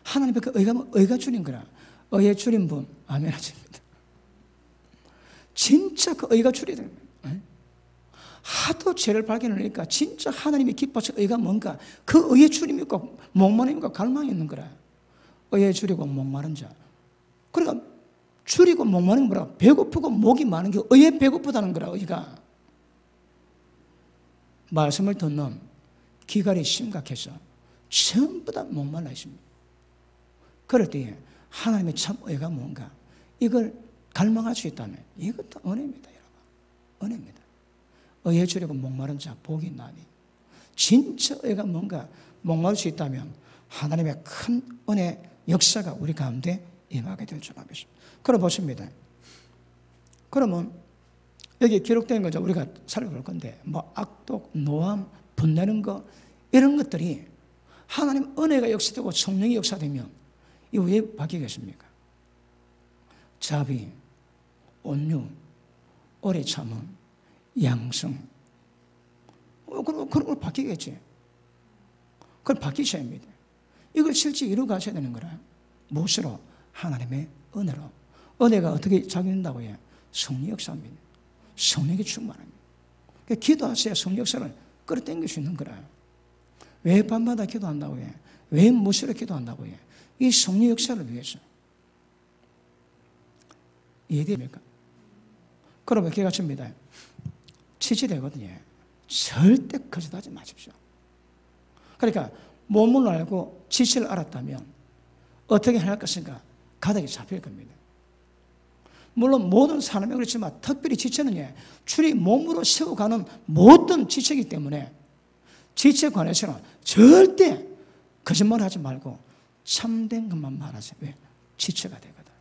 하나님 앞에 의가 줄인 거라. 의에 줄인 분 아멘 하십니다. 진짜 그 의가 줄여야 됩니다. 하도 죄를 발견하니까 진짜 하나님이 기뻐하시는 의가 뭔가, 그 의에 줄임입니까? 목마름입니까? 갈망이 있는 거라. 의에 줄이고 목마른 자. 그러니까 줄이고 목마른 게 뭐라? 배고프고 목이 많은 게 의에 배고프다는 거라. 의가 말씀을 듣는 기갈이 심각해서 전부 다 목말라 있습니다. 그럴 때에 하나님의 참 의가 뭔가, 이걸 갈망할 수 있다면 이것도 은혜입니다, 여러분. 은혜입니다. 의에 줄이고 목마른 자 복이 있나니. 진짜 의가 뭔가 목마를 수 있다면 하나님의 큰 은혜 역사가 우리 가운데 임하게 될 줄 믿습니다. 그럼 보십니다. 그러면 여기 기록된 거죠. 우리가 살펴볼 건데, 뭐 악독, 노함, 분내는 거, 이런 것들이 하나님 은혜가 역사되고 성령이 역사되면 이거 왜 바뀌겠습니까? 자비, 온유, 오래 참음, 양성. 그런 걸 바뀌겠지. 그걸 바뀌셔야 합니다. 이걸 실제 이루어 가셔야 되는 거라. 무엇으로? 하나님의 은혜로. 은혜가 어떻게 작용된다고 해요? 성령 역사입니다. 성령이 충만합니다. 그러니까 기도하셔야 성령 역사를 끌어당길 수 있는 거라. 왜 밤마다 기도한다고 해요? 왜 무엇으로 기도한다고 해요? 이 성령 역사를 위해서. 이해됩니까? 그러면 기가십니다. 치질되거든요. 절대 거짓하지 마십시오. 그러니까 몸을 알고 지체를 알았다면 어떻게 할 것인가? 가닥이 잡힐 겁니다. 물론 모든 사람이 그렇지만 특별히 지체는 줄이 몸으로 세워가는 모든 지체이기 때문에 지체에 관해서는 절대 거짓말하지 말고 참된 것만 말하세요. 왜? 지체가 되거든.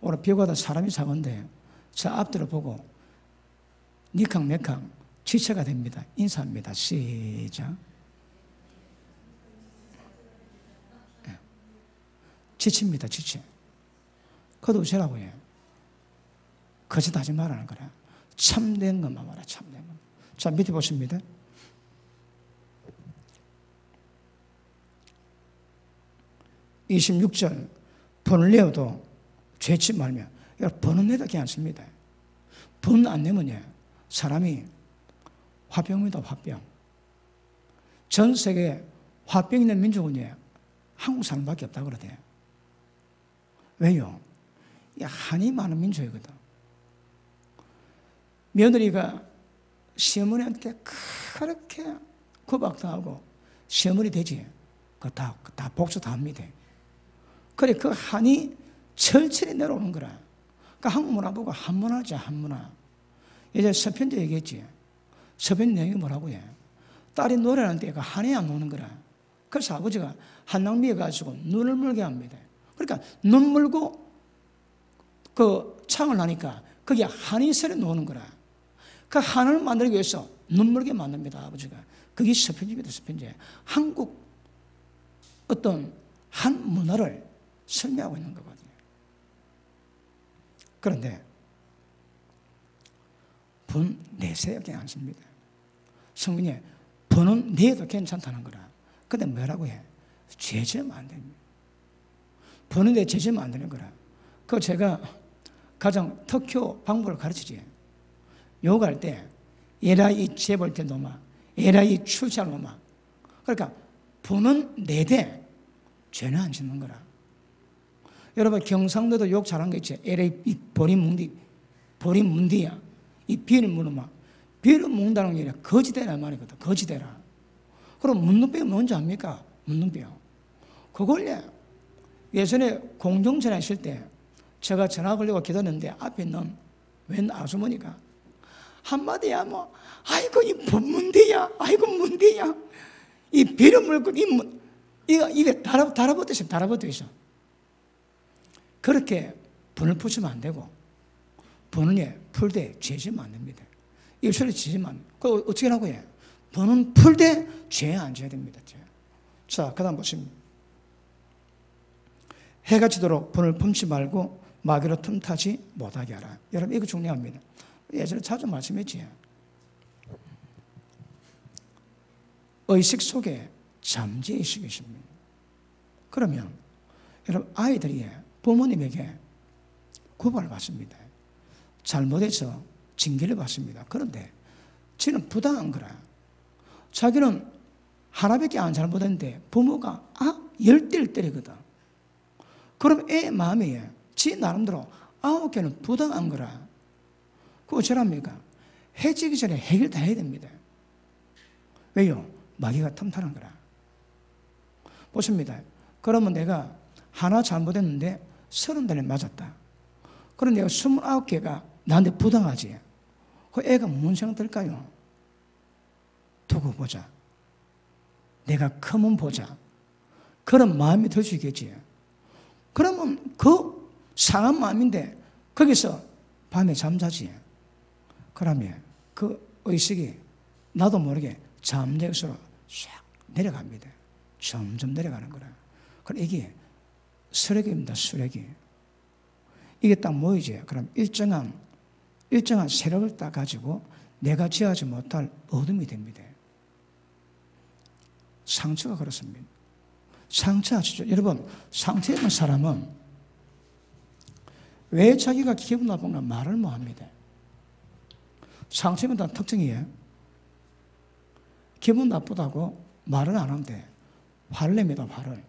오늘 비교하다 사람이 작은데 저 앞뒤로 보고 니캉내캉 지체가 됩니다. 인사합니다. 시작. 지치입니다. 지체. 거두시라고 해요. 거짓하지 말라는 거라. 참된 것만 말해. 참된 것. 자, 밑에 보십니다. (26절) 분을 내어도 죄치 말며. 분은 내다 괜찮습니다. 분 안 내면 사람이 화병입니다. 화병. 전 세계에 화병 있는 민족은 한국 사람밖에 없다고 그러대요. 왜요? 한이 많은 민족이거든. 며느리가 시어머니한테 그렇게 구박당하고 시어머니 되지. 그거 다 복수 다 합니다. 그래, 그 한이 철철이 내려오는 거라. 그러니까 한국 문화 보고 한문화지, 한문화. 예전에 서편도 얘기했지. 서편 내용이 뭐라고 해? 딸이 노래하는데 그 한이 안 노는 거라. 그래서 아버지가 한낭미에 가지고 눈을 물게 합니다. 그러니까 눈 물고 그 창을 하니까 거기에 한이 서려 노는 거라. 그 한을 만들기 위해서 눈 물게 만듭니다, 아버지가. 그게 서편집이다, 서편집. 한국 어떤 한 문화를 설명하고 있는 거거든요. 그런데 분 내세요 괜찮습니다. 성경에 분은 내도 괜찮다는 거라. 근데 뭐라고 해? 죄지면 안 됩니다. 분은 내 죄지면 안 되는 거라. 그 제가 가장 특효 방법을 가르치지. 요구할 때 에라이 재벌 때 놈아, 에라이 출세할 놈아. 그러니까 분은 내대 죄는 안 짓는 거라. 여러분 경상도도 욕 잘한 거 있지. 에라이 이 보리문디야. 이 비를 물으면 비를 먹는다는 게 아니라 거지대라 말이거든. 거지대라. 그럼 문둥병이 뭔지 압니까? 문둥병. 그걸 예전에 공정전화 있을 때 제가 전화 걸려고 기다렸는데 앞에 있는 웬 아주머니가 한마디야 뭐 아이고 이 문디야, 아이고 문디야, 이 비를 물고 이거 입에 달아붙어 있어. 그렇게 분을 푸시면 안 되고 분은 풀되 죄지면 안 됩니다. 일소리 지지면 안 됩니다. 그거 어떻게 하라고 해? 분은 풀되 죄 안 져야 됩니다. 죄. 자, 그 다음 보시면 해가 지도록 분을 품지 말고 마귀로 틈타지 못하게 하라. 여러분 이거 중요합니다. 예전에 자주 말씀했지. 의식 속에 잠재의식이 있습니다. 그러면 여러분 아이들이 부모님에게 구박을 받습니다. 잘못해서 징계를 받습니다. 그런데 지는 부당한 거라. 자기는 하나밖에 안 잘못했는데 부모가 10대를 때리거든. 그럼 애 마음에 지 나름대로 9개는 부당한 거라. 그거 어쩌랍니까? 해지기 전에 해결 다 해야 됩니다. 왜요? 마귀가 틈타는 거라. 보십니다. 그러면 내가 하나 잘못했는데 30대를 맞았다. 그럼 내가 29개가 나한테 부당하지. 그 애가 뭔 생각 들까요? 두고 보자. 내가 크면 보자. 그런 마음이 들 수 있겠지. 그러면 그 상한 마음인데 거기서 밤에 잠자지. 그러면 그 의식이 나도 모르게 잠재의식으로 싹 내려갑니다. 점점 내려가는 거라. 그럼 이게 쓰레기입니다. 쓰레기. 이게 딱 모이지. 그럼 일정한 세력을 딱 가지고 내가 지하지 못할 어둠이 됩니다. 상처가 그렇습니다. 상처하시죠. 여러분, 상처 입은 사람은 왜 자기가 기분 나쁜가 말을 못 합니다. 상처 입은 특징이에요. 기분 나쁘다고 말을 안 하는데 화를 냅니다. 화를.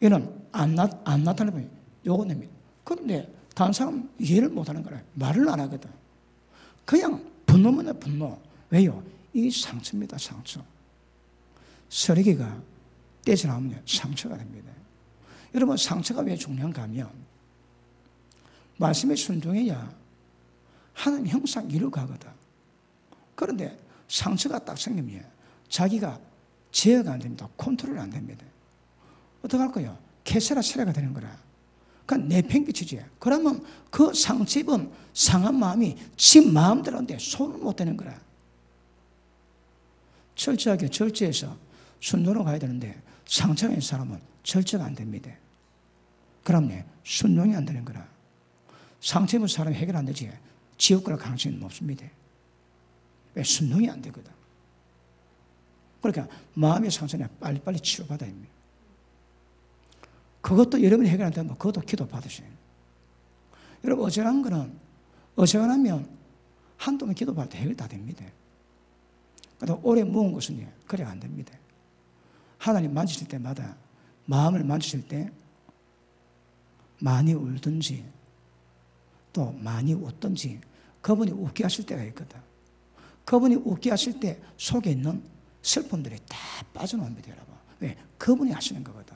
이는 안 나타내면 요거 냅니다. 그런데 다른 사람 이해를 못하는 거라. 말을 안 하거든. 그냥 분노만 해, 분노. 왜요? 이게 상처입니다. 상처. 쓰레기가 떼져 나오면 상처가 됩니다. 여러분 상처가 왜 중요한가 하면 말씀에 순종해야 하나님 형상 이루어가거든. 그런데 상처가 딱 생기면 자기가 제어가 안 됩니다. 컨트롤이 안 됩니다. 어떻게 할까요? 캐세라 세라가 되는 거라. 그러니까 내팽개치지. 그러면 그 상처 입은 상한 마음이 지 마음대로인데 손을 못 대는 거라. 철저하게 절제해서 순종으로 가야 되는데 상처가 있는 사람은 절제가 안 됩니다. 그러면 순종이 안 되는 거라. 상처 입은 사람이 해결 안 되지. 지옥 갈 가능성이 높습니다. 왜? 순종이 안 되거든. 그러니까 마음의 상처는 빨리빨리 치료받아야 합니다. 그것도 여러분이 해결 안 되면 그것도 기도 받으셔요. 여러분 어지간한 거는 어지간하면 한두 번 기도할 때 해결 다 됩니다. 그래도 오래 모은 것은 그래 안 됩니다. 하나님 만지실 때마다 마음을 만지실 때 많이 울든지 또 많이 웃든지 그분이 웃게 하실 때가 있거든. 그분이 웃게 하실 때 속에 있는 슬픔들이 다 빠져나옵니다, 여러분. 왜? 그분이 하시는 거거든.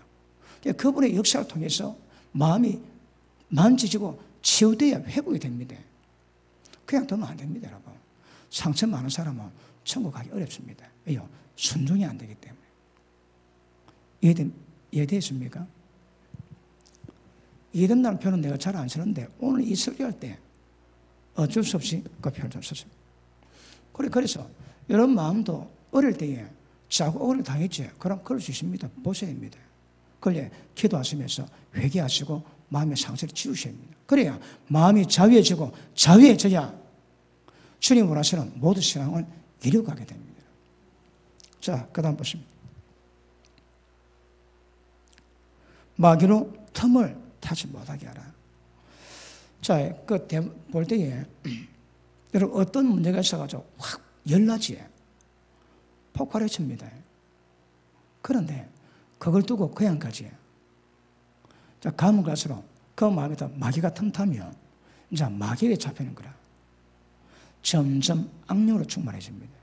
그분의 역사를 통해서 마음이 만지지고 치유되어야 회복이 됩니다. 그냥 두면 안 됩니다, 여러분. 상처 많은 사람은 천국 가기 어렵습니다. 왜요? 순종이 안 되기 때문에. 이해되십니까? 이해된다는 표현은 내가 잘 안 쓰는데 오늘 이 설교할 때 어쩔 수 없이 그 표현을 좀 썼습니다. 그래서 여러분 마음도 어릴 때에 자국을 당했지. 그럼 그럴 수 있습니다. 보셔야 됩니다. 그걸 기도하시면서 회개하시고 마음의 상처를 치우셔야 됩니다. 그래야 마음이 자유해져야 주님 원하시는 모든 신앙을 이루어가게 됩니다. 자, 그 다음 보십니다. 마귀로 틈을 타지 못하게 하라. 자, 볼 때에 여러분 어떤 문제가 있어가지고 확 열나지 폭발해 칩니다. 그런데 그걸 두고 그냥 가지. 자, 가면 갈수록 그 마음에다 마귀가 틈타면 이제 마귀에 잡히는 거라. 점점 악령으로 충만해집니다.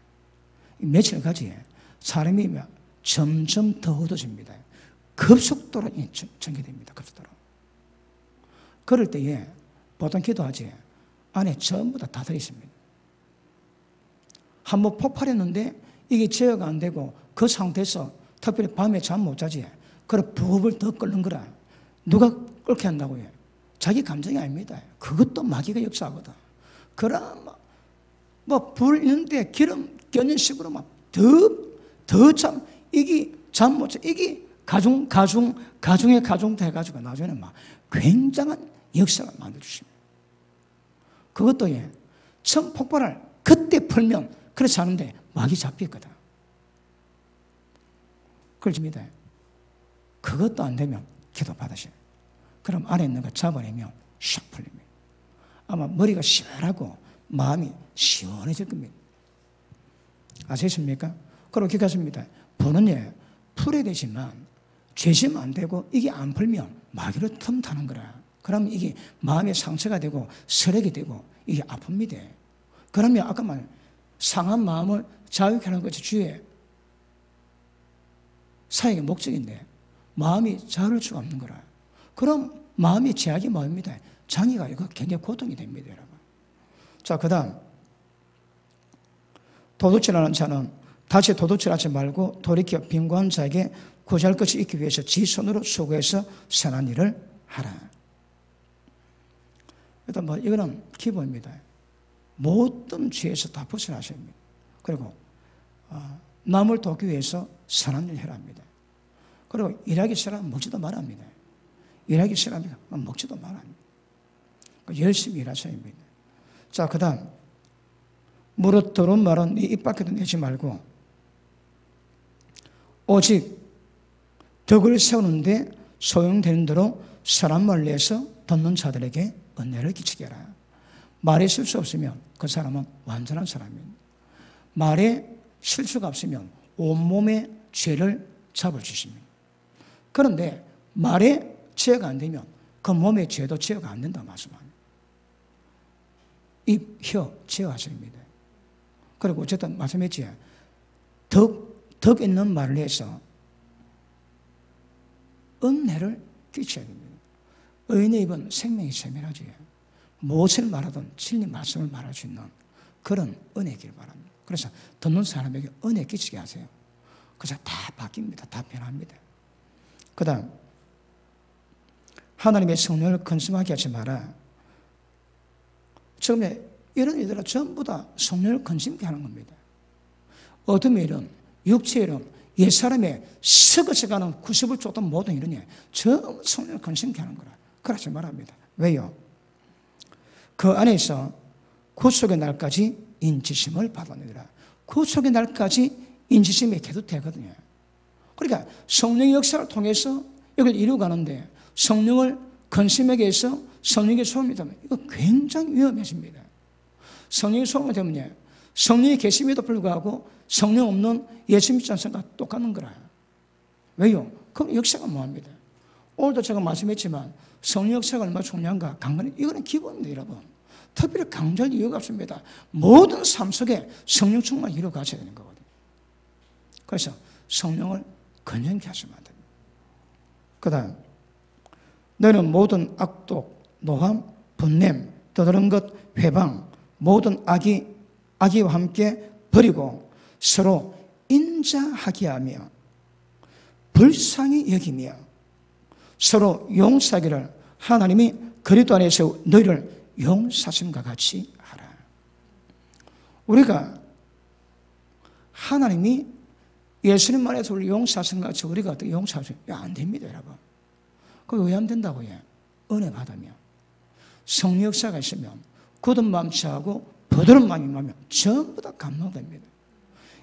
며칠 가지 사람이 점점 더 어두워집니다. 급속도로 전개됩니다. 급속도로. 그럴 때에 보통 기도하지 안에 전부 다 들어있습니다. 한번 폭발했는데 이게 제어가 안 되고 그 상태에서 특별히 밤에 잠 못 자지. 그래 부업을 더 끓는 거라. 누가 끓게 한다고 해? 자기 감정이 아닙니다. 그것도 마귀가 역사하거든. 그럼 불 있는데 기름 껴는 식으로 더 참 이게 잠 못 자. 이게 가중에 가중돼가지고 나중에는 굉장한 역사를 만들어 주십니다. 그것도 처음 폭발을 그때 풀면 그렇지 않은데 마귀 잡혔거든. 그렇습니다. 그것도 안 되면 기도 받으셔요. 그럼 안에 있는 거 잡아내면 샥 풀립니다. 아마 머리가 시원하고 마음이 시원해질 겁니다. 아시겠습니까? 그리고 기억하십니다. 불은 풀어야 되지만 죄지면 안 되고 이게 안 풀면 마귀로 틈타는 거라. 그러면 이게 마음의 상처가 되고 설액이 되고 이게 아픕니다. 그러면 아까 말 상한 마음을 자유케 하는 것이 주의 사역의 목적인데 마음이 자유를 수가 없는 거라. 그럼 마음이 제약이 뭐입니다? 장애가 이거 굉장히 고통이 됩니다, 여러분. 자, 그 다음 도둑질하는 자는 다시 도둑질하지 말고 돌이켜 빈곤한 자에게 구제할 것이 있기 위해서 지 손으로 수고해서 선한 일을 하라. 일단 이거는 기본입니다. 모든 죄에서 다 벗어나셔야 합니다. 그리고 남을 돕기 위해서 선한 일을 해라 합니다. 그리고 일하기 싫으면 먹지도 말아 합니다. 일하기 싫으면 먹지도 말아 합니다. 열심히 일하셔야 합니다. 자, 그 다음 무릇 더러운 말은 네 입 밖에도 내지 말고 오직 덕을 세우는데 소용되는 대로 사람 말을 내서 듣는 자들에게 은혜를 끼치게 하라. 말에 실수 없으면 그 사람은 완전한 사람입니다. 말에 실수가 없으면 온몸의 죄를 잡아주십니다. 그런데 말에 제어가 안 되면 그 몸의 죄도 제어가 안 된다고 말씀합니다. 입, 혀 제어하셔야 합니다. 그리고 어쨌든 말씀했지. 덕 있는 말을 해서 은혜를 끼쳐야 됩니다. 의인의 입은 생명이 세밀하지. 무엇을 말하든 진리 말씀을 말할 수 있는 그런 은혜길 바랍니다. 그래서 듣는 사람에게 은혜 끼치게 하세요. 그래서 다 바뀝니다. 다 변합니다. 그 다음 하나님의 성령을 근심하게 하지 마라. 처음에 이런 일들은 전부 다 성령을 근심케 하는 겁니다. 어둠의 일은 육체의 일은 옛사람의 썩어져가는 90을 쫓던 모든 일은 전부 성령을 근심케 하는 거라. 그러지 말합니다. 왜요? 그 안에서 구속의 날까지 인치심을 받아내라. 구속의 날까지 인치심이 계속 되거든요. 그러니까 성령의 역사를 통해서 이걸 이루어가는데 성령을 근심하게 해서 성령의 소음이 되면 이거 굉장히 위험해집니다. 성령이 소금 때문에 성령이 계심에도 불구하고 성령 없는 예수 믿지 않습니까? 똑같은 거라. 왜요? 그럼 역사가 뭐합니다. 오늘도 제가 말씀했지만 성령 역사가 얼마나 중요한가? 강간이 이거는 기본입니다, 여러분. 특별히 강조할 이유가 없습니다. 모든 삶 속에 성령 충만을 이루어 가셔야 되는 거거든요. 그래서 성령을 건전케 하시면 안 됩니다. 그 다음, 너는 모든 악독, 노함, 분냄, 떠드는 것, 회방, 모든 악의와 함께 버리고 서로 인자하게 하며 불쌍히 여기며 서로 용서하기를 하나님이 그리스도 안에서 너희를 용서하심과 같이 하라. 우리가 하나님이 예수님 안에서 우리를 용서하심과 같이 우리가 어떻게 용서하죠? 안 됩니다, 여러분. 그거 왜 안 된다고요? 은혜 받으면. 성령 역사가 있으면 굳은 마음 취하고 부드러운 마음이 임하면 전부 다 감동됩니다.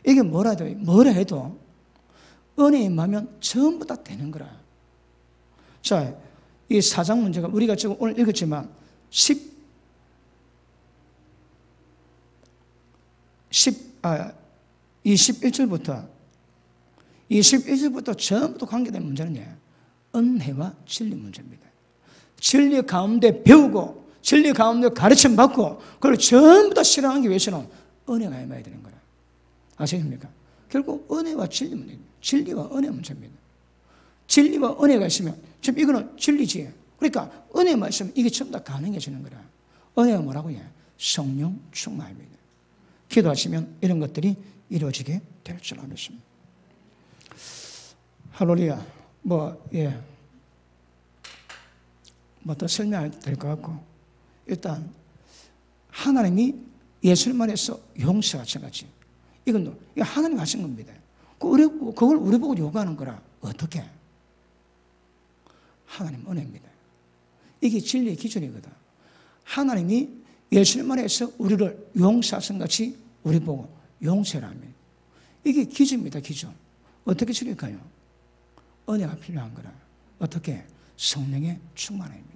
이게 뭐라 해도 은혜에 임하면 전부 다 되는 거라. 자, 이 4장 문제가 우리가 지금 오늘 읽었지만 21절부터 전부 관계된 문제는 은혜와 진리 문제입니다. 진리 가운데 배우고 진리 가운데 가르침 받고 그걸 전부 다 실행하기 위해서는 은혜가 임해야 되는 거라. 아시겠습니까? 결국 은혜와 진리 문제입니다. 진리와 은혜 문제입니다. 진리와 은혜가 있으면 지금 이거는 진리지. 그러니까 은혜만 있으면 이게 전부 다 가능해지는 거라. 은혜가 뭐라고요? 성령 충만입니다. 기도하시면 이런 것들이 이루어지게 될 줄 믿습니다. 할렐루야. 뭐 더 설명해야 될 것 같고, 일단 하나님이 예수님 안에서 용서가 마찬가지. 이건 하나님이 하신 겁니다. 그걸 우리 보고 요구하는 거라. 어떻게? 하나님 은혜입니다. 이게 진리의 기준이거든. 하나님이 예수님 안에서 우리를 용서하신 같이 우리 보고 용서라면 이게 기준입니다. 기준. 어떻게 지킬까요? 은혜가 필요한 거라. 어떻게? 성령의 충만함입니다.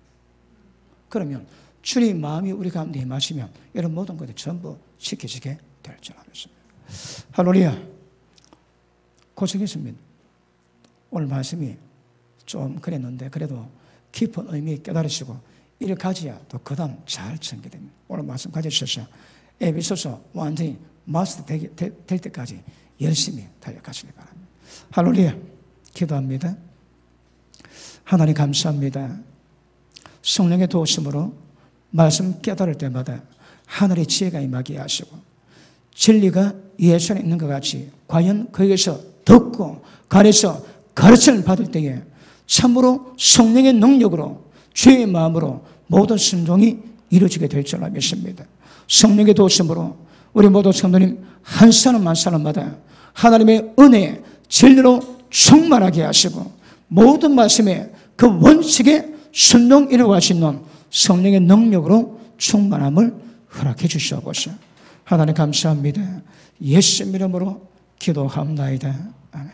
그러면 주님 마음이 우리 가운데 임하시면 이런 모든 것들이 전부 지켜지게 될 줄 알았습니다. 할렐루야. 고생했습니다. 오늘 말씀이 좀 그랬는데 그래도 깊은 의미 깨달으시고 이를 가져야 또 그 다음 잘 전개됩니다. 오늘 말씀 가져주셔서 에베소서 완전히 마스터 될 때까지 열심히 달려가시기 바랍니다. 할렐루야. 기도합니다. 하나님 감사합니다. 성령의 도우심으로 말씀 깨달을 때마다 하늘의 지혜가 임하게 하시고 진리가 예수 안에 있는 것 같이 과연 거기에서 듣고 가르쳐 가르침을 받을 때에 참으로 성령의 능력으로 주의 마음으로 모든 순종이 이루어지게 될 줄 믿습니다. 성령의 도우심으로 우리 모두 성도님 한 사람 한 사람마다 하나님의 은혜 진리로 충만하게 하시고 모든 말씀에 그 원칙에 순종 이루어갈 수 있는 성령의 능력으로 충만함을 허락해 주시옵소서. 하나님 감사합니다. 예수 이름으로 기도합니다. 아멘.